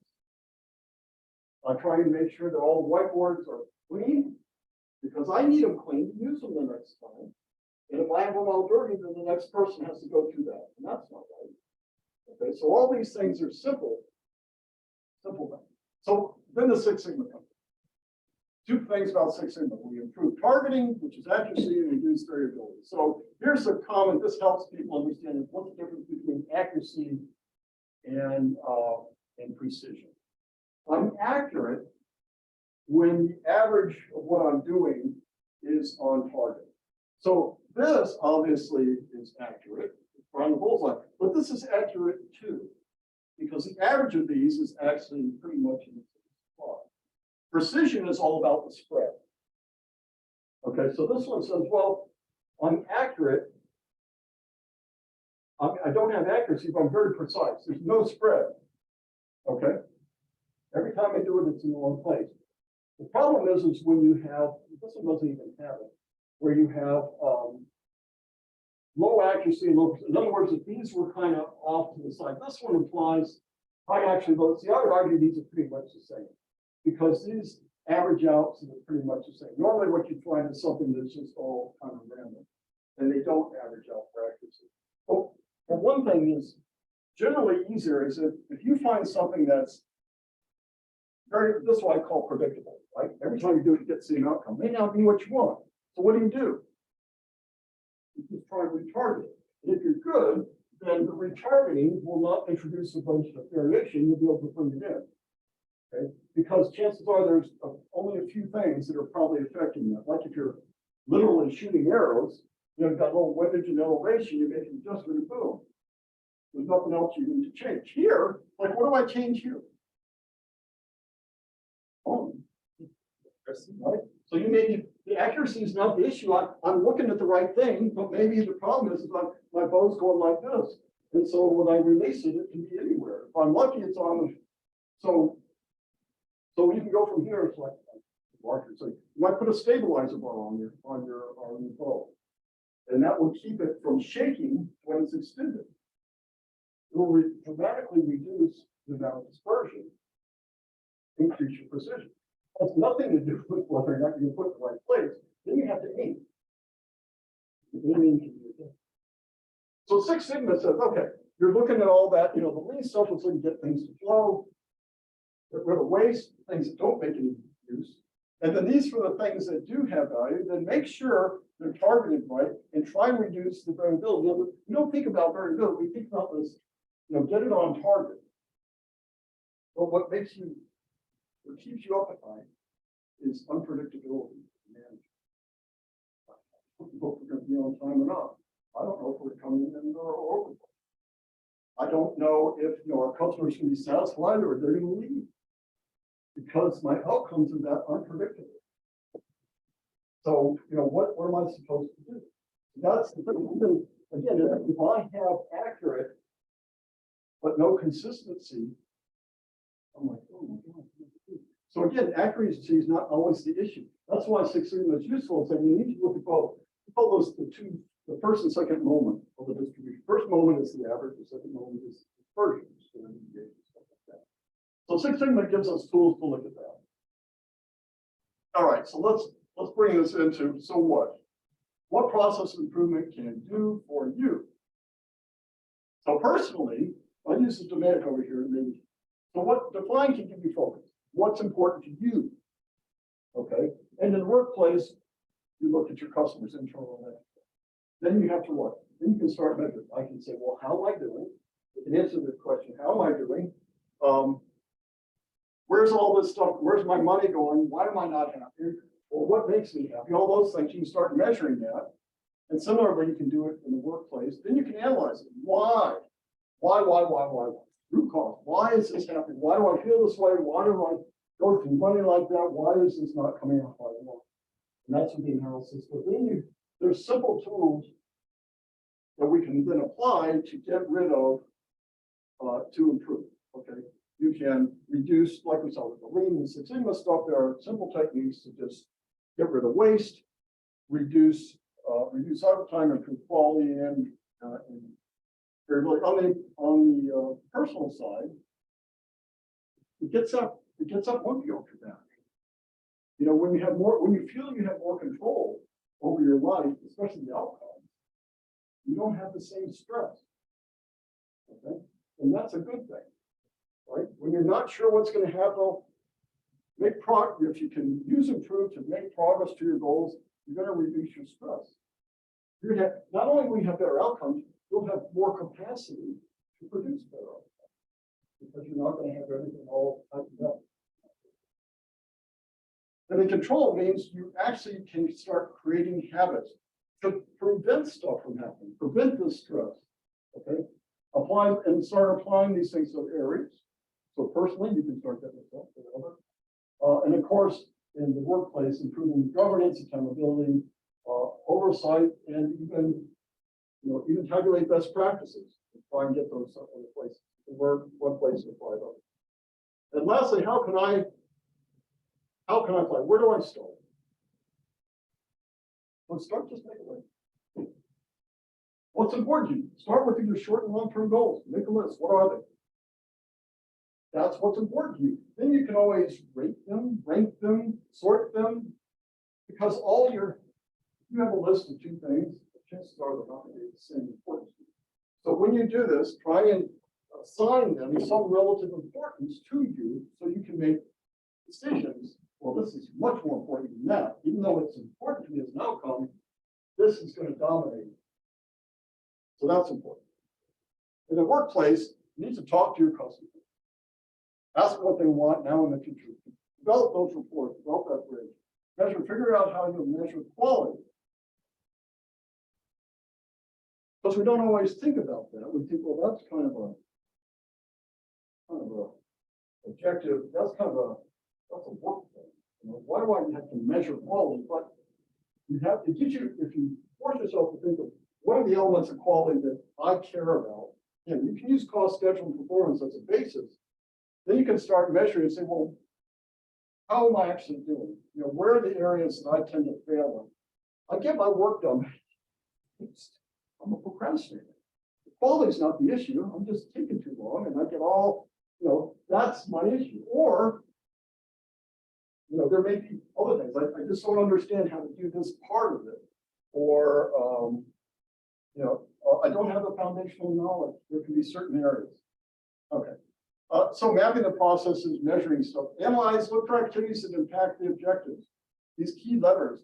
I try and make sure that all the whiteboards are clean because I need them clean to use them the next time. And if I have them all dirty, then the next person has to go through that. And that's not right. Okay, so all these things are simple things. So then the Six Sigma comes. Two things about Six Sigma. We improve targeting, which is accuracy, and reduce variability. So here's a common, this helps people understand what's the difference between accuracy and precision. I'm accurate when the average of what I'm doing is on target. So this obviously is accurate, it's on the bullseye, but this is accurate too, because the average of these is actually pretty much in the same spot. Precision is all about the spread. Okay, so this one says, well, I'm accurate. I don't have accuracy, but I'm very precise. There's no spread. Okay. Every time I do it, it's in the wrong place. The problem is when you have, this one doesn't even have it, where you have low accuracy and low, in other words, if these were kind of off to the side, this one implies high accuracy low. See, I would argue these are pretty much the same because these average out so they're pretty much the same. Normally what you find is something that's just all kind of random and they don't average out for accuracy. Well, one thing is generally easier is if you find something that's this is what I call predictable, right? Every time you do it, you get the same outcome. May not be what you want. So what do? You just try and retarget it. And if you're good, then the retargeting will not introduce a bunch of variation. You'll be able to bring it in. Okay? Because chances are there's only a few things that are probably affecting that. Like if you're literally shooting arrows, you've got a little windage and elevation, you make an adjustment and boom. There's nothing else you need to change. Here, like what do I change here? Right? So you maybe the accuracy is not the issue. I'm looking at the right thing, but maybe the problem is my bow's going like this. And so when I release it, it can be anywhere. If I'm lucky, it's on the so you can go from here. It's like marker. So you might put a stabilizer bar on your bow, and that will keep it from shaking when it's extended. It will dramatically reduce the amount of dispersion, increase your precision. Has nothing to do with whether or not you put it in the right place. Then you have to aim. Aiming can be a thing. So Six Sigma says, okay, you're looking at all that, the lean stuff is going to get things to flow, get rid of waste, things that don't make any use. And then these for the things that do have value, then make sure they're targeted right and try and reduce the variability. We don't think about variability, we think about this, get it on target. But what keeps you up at night is unpredictability. I don't know if we're going to be on time or not. I don't know if we're coming in or over. I don't know if our customers can be satisfied or they're going to leave because my outcomes are that unpredictable. So what am I supposed to do? That's the thing. Again, if I have accurate but no consistency, I'm like, oh my God. So again, accuracy is not always the issue. That's why Six Sigma is useful. So you need to look at both. We call those the first and second moment of the distribution. First moment is the average. The second moment is dispersion. Stuff like that. So Six Sigma gives us tools to look at that. All right, so let's bring this into so what? What process improvement can do for you? So personally, I use the Dominic over here. Maybe. So what define can give you focus? What's important to you? Okay. And in the workplace, you look at your customers, internal and external. Then you have to what? Then you can start measuring. I can say, well, how am I doing? You can answer the question, how am I doing? Where's all this stuff? Where's my money going? Why am I not happy? Well, what makes me happy? All those things, you can start measuring that. And similarly, you can do it in the workplace. Then you can analyze it. Why? Why? root cause. Why is this happening? Why do I feel this way? Why do I go through money like that? Why is this not coming out like I want? And that's what the analysis. But then there's simple tools that we can then apply to get rid of, to improve. Okay, you can reduce, like we saw with the Lean and Six Sigma stuff. There are simple techniques to just get rid of waste, reduce cycle time, improve quality, and really on the personal side, it gets up monkey off your back. You know, when you feel you have more control over your life, especially the outcomes, you don't have the same stress. Okay, and that's a good thing, right? When you're not sure what's going to happen, make progress. If you can use improve to make progress to your goals, you're going to reduce your stress. You're going to have, not only will you have better outcomes, you'll have more capacity to produce better outcomes because you're not going to have everything all tightened up. And in control means you actually can start creating habits to prevent stuff from happening, prevent the stress. Okay, start applying these things to areas. So personally, you can start that yourself. And of course, in the workplace, improving governance, accountability, oversight, and even tabulate best practices to try and get those other places. One place to apply those. And lastly, how can I apply? Where do I start? Let's start just make a list. What's important to you? Start with your short and long-term goals. Make a list. What are they? That's what's important to you. Then you can always rate them, rank them, sort them, because you have a list of 2 things. The chances are they're not going to be the same importance to you. So when you do this, try and assign them some relative importance to you so you can make decisions. Well, this is much more important than that. Even though it's important to me as an outcome, this is going to dominate. So that's important. In the workplace, you need to talk to your customers. Ask them what they want now in the future. Develop those reports, develop that bridge. Figure out how you measure quality. Because we don't always think about that. We think, well, that's kind of a objective. That's a work thing. Why do I have to measure quality? But you have to get if you force yourself to think of what are the elements of quality that I care about, and you can use cost, schedule, and performance as a basis. Then you can start measuring and say, well, how am I actually doing? Where are the areas that I tend to fail in? I get my work done. I'm a procrastinator. The quality is not the issue. I'm just taking too long, and I get all, that's my issue. Or, there may be other things. I just don't understand how to do this part of it. Or, I don't have the foundational knowledge. There can be certain areas. Okay. So mapping the processes, measuring stuff. Analyze, look for activities that impact the objectives. These key levers.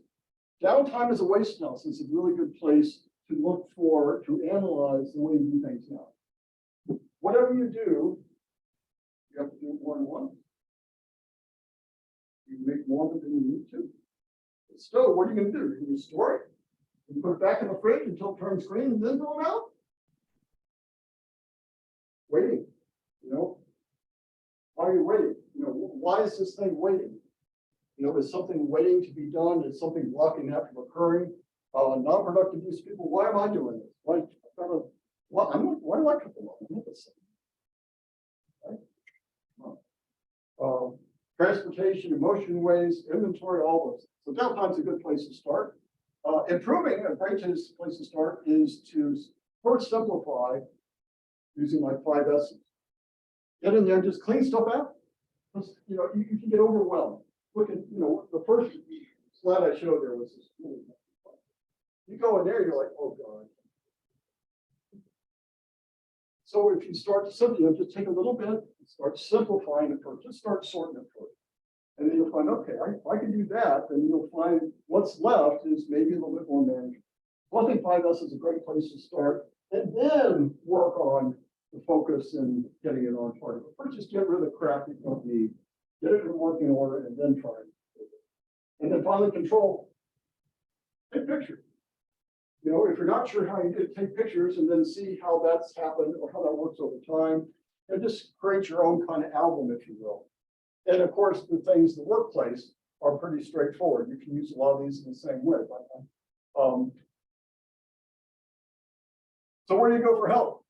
Downtime is a waste analysis. It's a really good place to analyze the way you do things now. Whatever you do, you have to do it more than once. You make more than you need to. But still, what are you going to do? You're going to store it? You put it back in the fridge until it turns green and then throw it out? Waiting, Why are you waiting? Why is this thing waiting? Is something waiting to be done? Is something blocking that from occurring? Non-productive use of people. Why am I doing this? Why do I cut them off? I'm not the same. Right? Transportation, emotion waste, inventory, all those. So downtime's a good place to start. Improving, a great place to start is to first simplify using like 5 S's. Get in there and just clean stuff out. You can get overwhelmed. Look at, the first slide I showed there was this. You go in there, you're like, oh God. So if you start to just take a little bit, start simplifying it first, just start sorting it first. And then you'll find, okay, if I can do that, then you'll find what's left is maybe a little bit more manageable. So I think 5S is a great place to start, and then work on the focus and getting it on target. First, just get rid of the crap you don't need, get it in working order, and then try it. And then finally, control. Take pictures. If you're not sure how you do it, take pictures and then see how that's happened or how that works over time. just create your own kind of album, if you will. And of course, the things in the workplace are pretty straightforward. You can use a lot of these in the same way. So where do you go for help?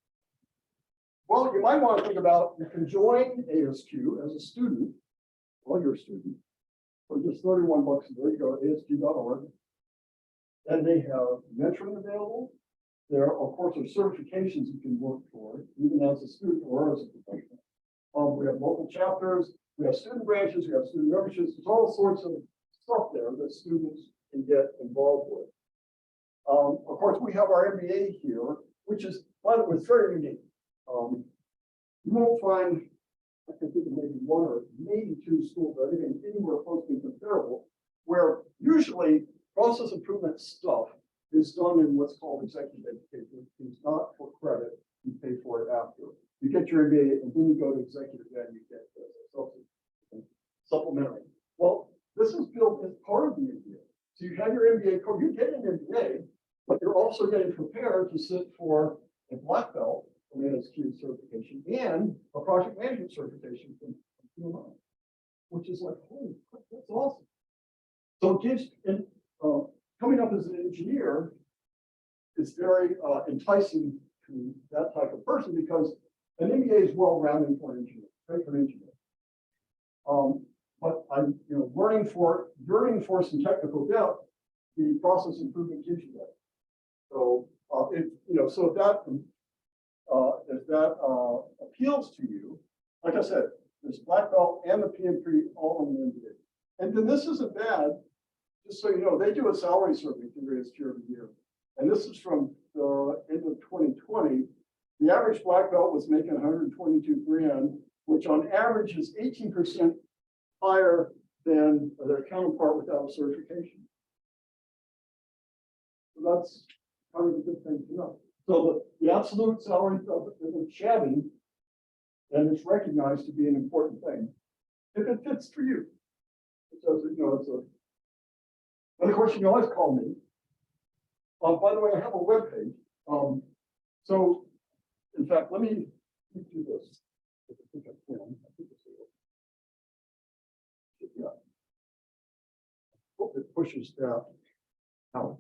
Well, you might want to think about, you can join ASQ as a student, well, you're a student, for just 31 bucks a year. You go to asq.org, and they have mentoring available. There, of course, are certifications you can work toward, even as a student or as a professional. We have local chapters, we have student branches, we have student memberships. There's all sorts of stuff there that students can get involved with. Of course, we have our MBA here, which is, by the way, it's very unique. You won't find, I can think of maybe one or maybe two schools that are anywhere close to comparable, where usually process improvement stuff is done in what's called executive education. It's not for credit, you pay for it after. You get your MBA and then you go to executive ed, you get supplementary. Well, this is built as part of the MBA. So you have your MBA code, you get an MBA, but you're also getting prepared to sit for a black belt from ASQ certification and a project management certification from PMI, which is like, holy crap, that's awesome. So it gives, and coming up as an engineer is very enticing to that type of person because an MBA is well-rounded for an engineer, right, for an engineer. But I'm, yearning for some technical depth. The process improvement gives you that. So if that appeals to you, like I said, there's black belt and the PMP all in the MBA. And then this isn't bad. Just so you know, they do a salary survey through ASQ every year. And this is from the end of 2020. The average black belt was making 122 grand, which on average is 18% higher than their counterpart without a certification. So that's kind of a good thing to know. So the absolute salary isn't shabby, and it's recognized to be an important thing if it fits for you. So it's a. And of course, you can always call me. By the way, I have a web page. So, in fact, let me do this. I think I can. I think it's yeah. Hope it pushes that out.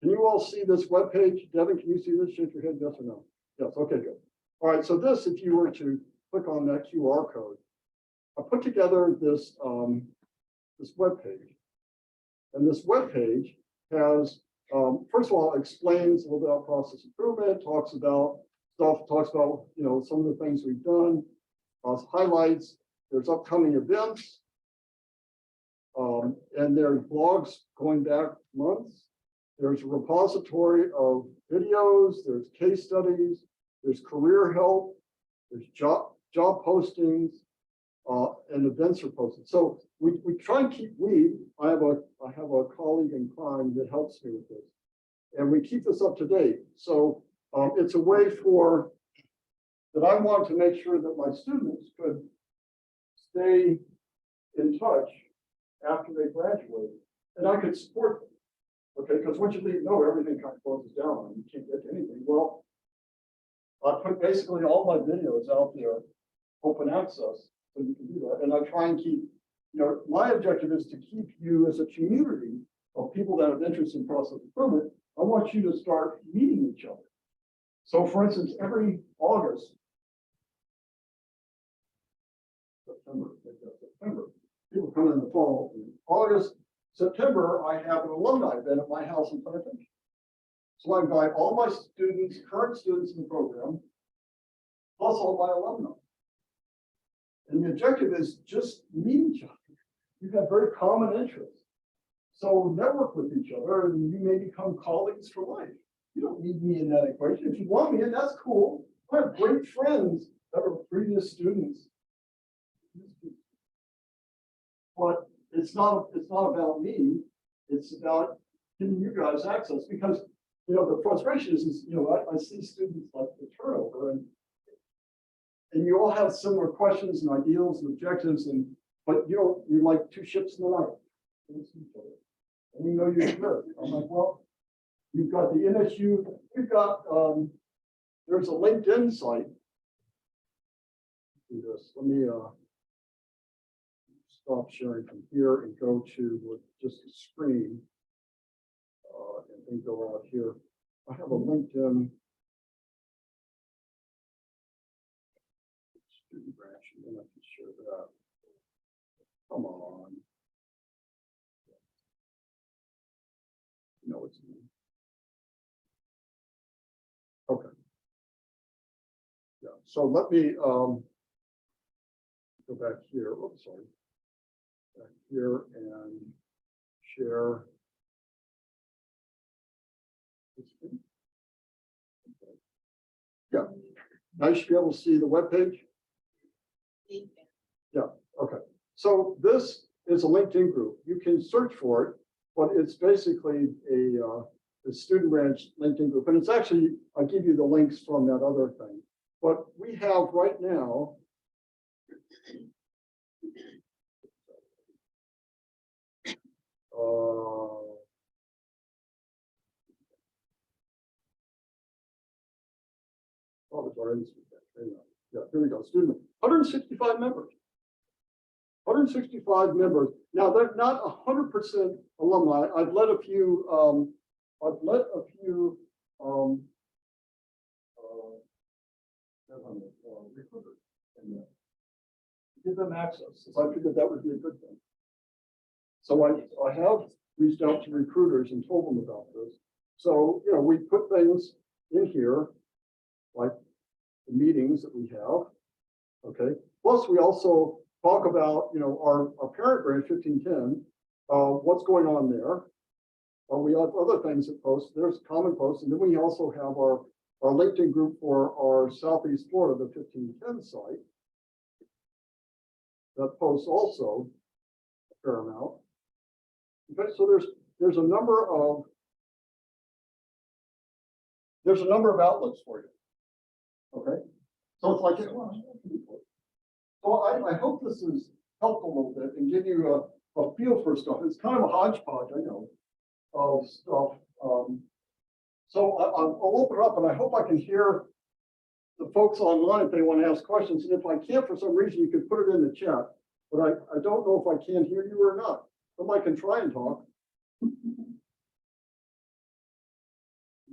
Can you all see this web page? Devin, can you see this? Shake your head, yes or no? Yes, okay, good. All right, so this, if you were to click on that QR code, I put together this this web page. And this web page has, first of all, explains a little bit about process improvement, talks about some of the things we've done, highlights, there's upcoming events, and there's blogs going back months. There's a repository of videos, there's case studies, there's career help, there's job postings, and events are posted. So we try and keep, I have a colleague in crime that helps me with this, and we keep this up to date. So it's a way that I want to make sure that my students could stay in touch after they graduate, and I could support them. Okay, because once you leave, everything kind of closes down and you can't get to anything. Well, I put basically all my videos out there, open access, so you can do that. And I try and keep, my objective is to keep you as a community of people that have interest in process improvement. I want you to start meeting each other. So for instance, every August, September, people come in the fall, in August, September, I have an alumni event at my house in Plantation. So I invite all my students, current students in the program, plus all my alumni. And the objective is just meet each other. You have very common interests. So network with each other and you may become colleagues for life. You don't need me in that equation. If you want me in, that's cool. I have great friends that were previous students. But it's not about me. It's about giving you guys access because the frustration is I see students like the turnover and you all have similar questions and ideals and objectives but you're like two ships in the night. And you're good. I'm like, well, you've got the NSU, you've got there's a LinkedIn site. Do this. Let me stop sharing from here and go to just a screen and then go out here. I have a LinkedIn student branch, and then I can share that. Come on. No, it's me. Okay. Yeah, so let me go back here. Oops, sorry. Back here and share. This thing. Okay. Yeah, now you should be able to see the web page. Yeah, okay. So this is a LinkedIn group. You can search for it, but it's basically a student branch LinkedIn group. And it's actually, I'll give you the links from that other thing. But we have right now, it's already, yeah, here we go, student, 165 members. 165 members. Now they're not 100% alumni. I've let a few recruiters in there. Give them access. So I figured that would be a good thing. So I have reached out to recruiters and told them about this. So, you know, we put things in here, like the meetings that we have. Okay. Plus, we also talk about, you know, our parent branch 1510, what's going on there. We have other things that post. There's common posts, and then we also have our LinkedIn group for our Southeast Florida, the 1510 site. That posts also a fair amount. Okay, so there's a number of outlets for you. Okay, so it's like, so I hope this is helpful a little bit and give you a feel for stuff. It's kind of a hodgepodge, I know, of stuff. So I'll open it up, and I hope I can hear the folks online if they want to ask questions. And if I can't, for some reason, you can put it in the chat. But I don't know if I can hear you or not. Somebody can try and talk. You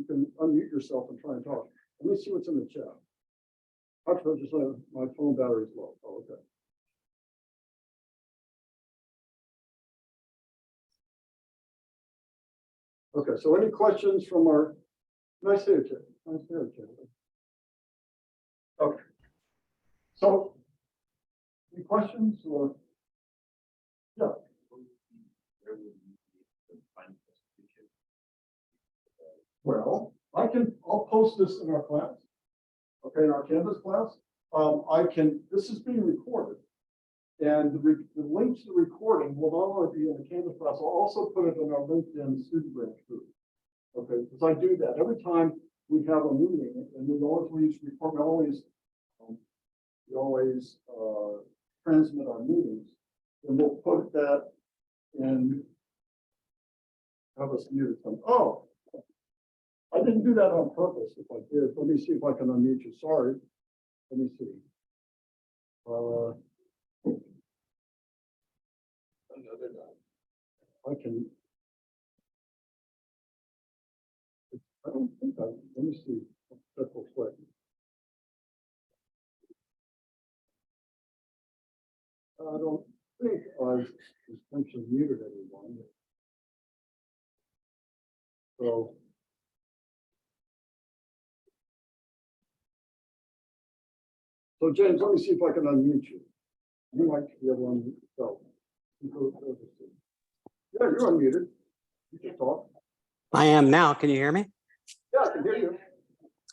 can unmute yourself and try and talk. Let me see what's in the chat. Actually, just my phone battery is low. Oh, okay. Okay, so any questions from our nice hair chat? Nice hair chat. Okay. So any questions or yeah. Well, I'll post this in our class. Okay, in our Canvas class. This is being recorded. And the link to the recording will not only be in the Canvas class, I'll also put it in our LinkedIn student branch group. Okay, because I do that every time we have a meeting, and we always record, we always transmit our meetings, and we'll put that in. Have us muted some. Oh, I didn't do that on purpose. If I did, let me see if I can unmute you. Sorry. Let me see. I can. I don't think I. Let me see. Check real quick. I don't think I've essentially muted everyone. So. So James, let me see if I can unmute you. You might be able to unmute yourself. Yeah, you're unmuted. You can talk. I am now. Can you hear me? Yeah, I can hear you.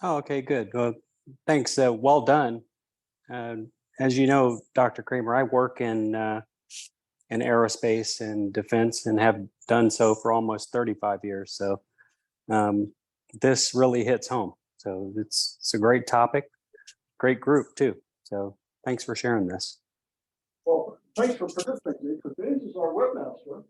Oh, okay, good. Well, thanks. Well done. As you know, Dr. Kramer, I work in aerospace and defense and have done so for almost 35 years. So this really hits home. So it's a great topic, great group too. So thanks for sharing this. Well, thanks for participating, because James is our webmaster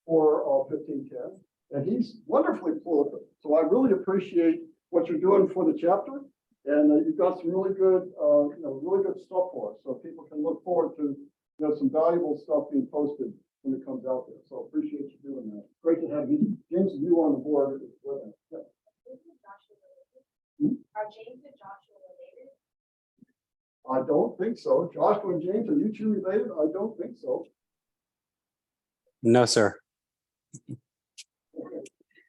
for 1510, and he's wonderfully prolific. So I really appreciate what you're doing for the chapter. And you've got some really good, really good stuff for us. So people can look forward to, some valuable stuff being posted when it comes out there. So appreciate you doing that. Great to have you, James, and you on the board. Yeah. Are James and Joshua related? I don't think so. Joshua and James, are you two related? I don't think so. No, sir.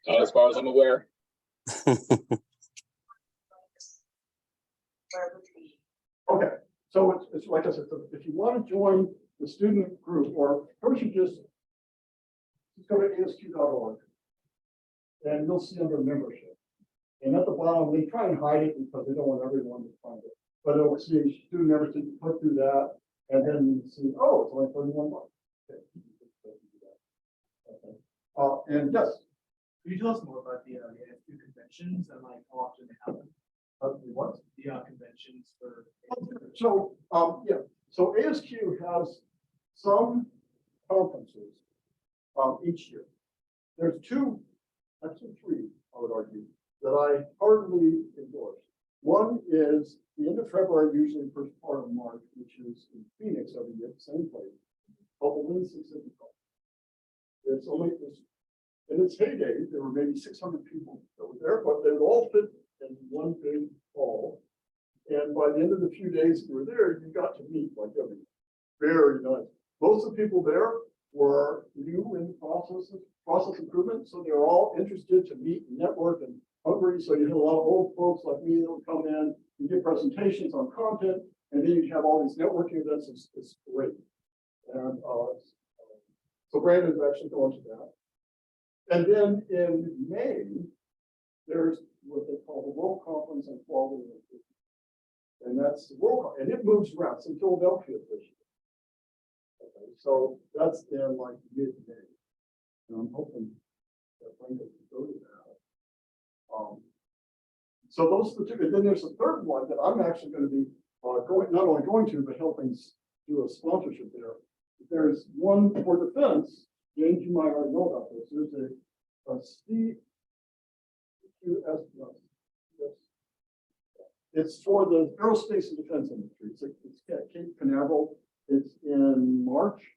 Not as far as I'm aware. Where would be? Okay, so it's like I said, if you want to join the student group, or first you just go to asq.org and you'll see under membership. And at the bottom, they try and hide it because they don't want everyone to find it. But it'll see student membership, you click through that, and then you see, oh, it's only 31 bucks. Okay. Okay. And yes, Can you tell us more about the ASQ conventions and like how often they happen? what? The conventions for. So, yeah, so ASQ has some conferences each year. There's two, actually three, I would argue, that I heartily endorse. One is the end of February, usually first part of March, which is in Phoenix every year, same place, called the Lean Six Sigma Conference. It's only, in its heyday, there were maybe 600 people that were there, but they would all fit in one big hall. And by the end of the few days that you were there, you got to meet like everyone. Very nice. Most of the people there were new in process improvement, so they were all interested to meet and network and hungry. So you had a lot of old folks like me that would come in and give presentations on content, and then you'd have all these networking events. It's great. And so Brandon's actually going to that. And then in May, there's what they call the World Conference on Quality and Improvement. And that's the World, and it moves around. It's in Philadelphia this year. Okay, so that's in like mid-May. And I'm hoping that Brandon can go to that. So those are the two. And then there's a third one that I'm actually going to be not only going to, but helping do a sponsorship there. There's one for defense. James, you might already know about this. There's a CQS. It's for the aerospace and defense industry. It's at Cape Canaveral. It's in March.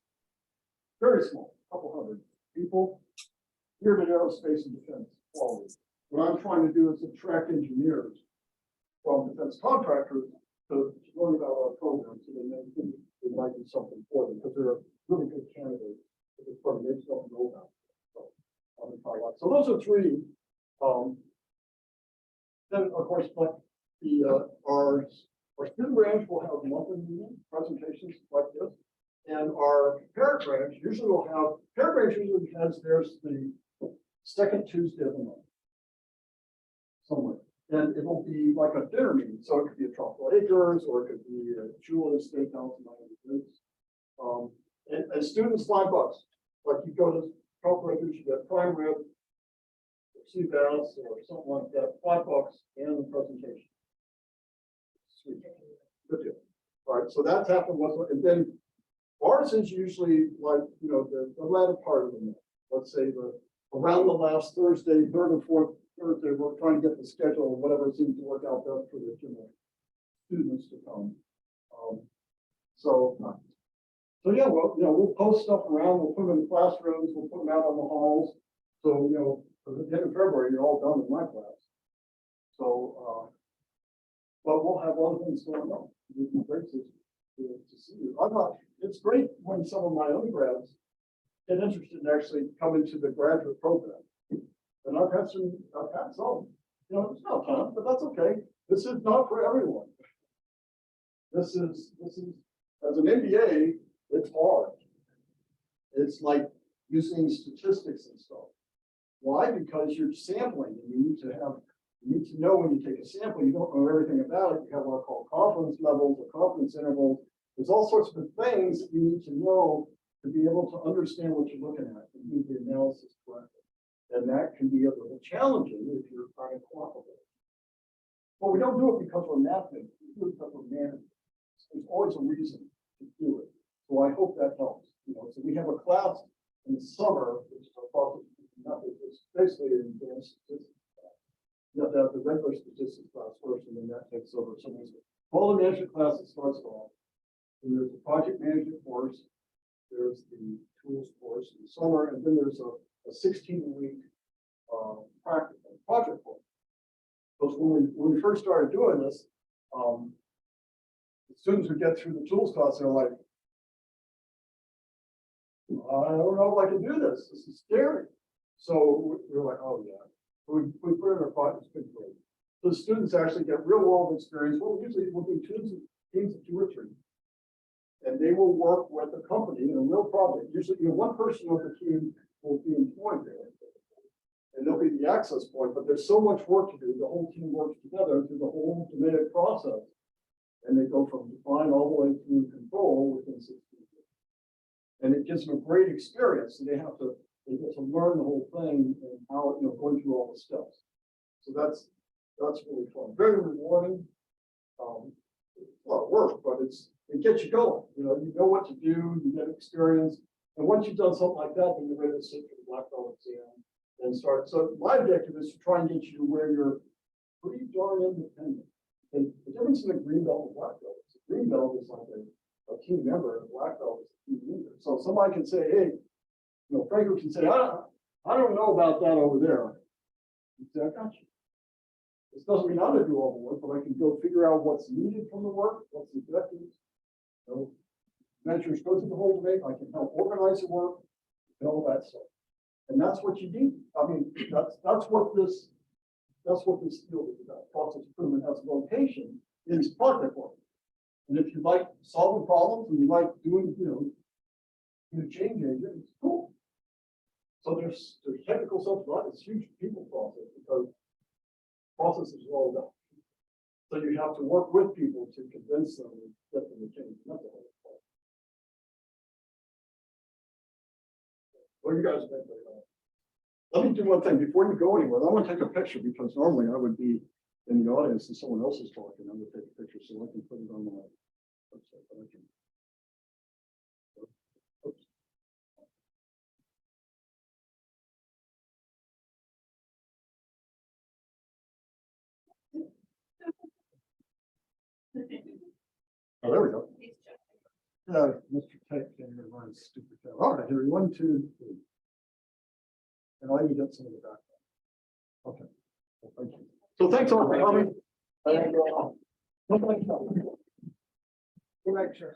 Very small, a couple hundred people. Here at aerospace and defense quality. What I'm trying to do is attract engineers from defense contractors to learn about our program, so they might do something for them because they're a really good candidate. It's from they just don't know about it. So those are three. Then of course, like our student branch will have monthly meeting presentations like this, and our parent branch usually will have has theirs the second Tuesday of the month somewhere. And it will be like a dinner meeting. So it could be a Tropical Acres, or it could be a Julia's Steakhouse in Miami. And students $5. Like you go to Tropical Acres, you get prime rib, sea bass, or something like that, $5 and the presentation. Sweet. Good deal. All right, so that's happened once, and then ours is usually like, the latter part of the month. Let's say around the last Thursday, third or fourth Thursday, we're trying to get the schedule, whatever seems to work out best for the students to come. So yeah, well, we'll post stuff around, we'll put them in classrooms, we'll put them out on the halls. So, for the end of February, you're all done in my class. So, but we'll have other things going on. It'd be great to see you. It's great when some of my undergrads get interested in actually coming to the graduate program. And I've had some, it's not fun, but that's okay. This is not for everyone. This is, as an MBA, it's hard. It's like using statistics and stuff. Why? Because you're sampling, and you need to know when you take a sample, you don't know everything about it. You have what are called confidence levels or confidence intervals. There's all sorts of things that you need to know to be able to understand what you're looking at and do the analysis correctly. And that can be a little challenging if you're trying to cooperate. But we don't do it because we're math majors. We do it because we're managers. There's always a reason to do it. So I hope that helps. So we have a class in the summer, which is a process method. It's basically an advanced statistics class. You have to have the regular statistics class first, and then that takes over. So there's quality management class that starts off. And there's the project management course. There's the tools course in the summer, and then there's a 16-week practical project course. Because when we first started doing this, the students would get through the tools class, they're like, I don't know if I can do this. This is scary. So we were like, oh yeah. We put in our projects big way. So the students actually get real world experience. Well, usually we'll do teams of 2 or 3. And they will work with the company in a real project. Usually, one person on the team will be employed there. And they'll be the access point, but there's so much work to do. The whole team works together through the whole committed process. And they go from define all the way through control within 60 days. And it gives them a great experience. So they get to learn the whole thing and how, going through all the steps. So that's really fun. Very rewarding. It's a lot of work, but it gets you going. You know what to do, you get experience. And once you've done something like that, then you're ready to sit for the black belt exam and start. So my objective is to try and get you to where you're pretty darn independent. And the difference in the green belt and black belt is the green belt is like a team member, and black belt is a team leader. So somebody can say, hey, Franco can say, I don't know about that over there. You say, I got you. This doesn't mean I'm going to do all the work, but I can go figure out what's needed from the work, what's the objectives. Measures go through the whole debate. I can help organize the work and all that stuff. And that's what you need. I mean, that's what this field is about. Process improvement as a vocation is project work. And if you like solving problems and you like doing, change agent, it's cool. So there's technical stuff, but it's huge people process because processes are all about. So you have to work with people to convince them and get them to change. That's all. Well, you guys think let me do one thing before you go anywhere. I want to take a picture because normally I would be in the audience and someone else is talking. I'm going to take a picture so I can put it on my website. But I can. Oops. Oh, there we go. Yeah, Mr. Tate came here running stupid. All right, here, 1, 2, 3. And I need to get some of the background. Okay. Well, thank you. So thanks all for coming. And good night, sir.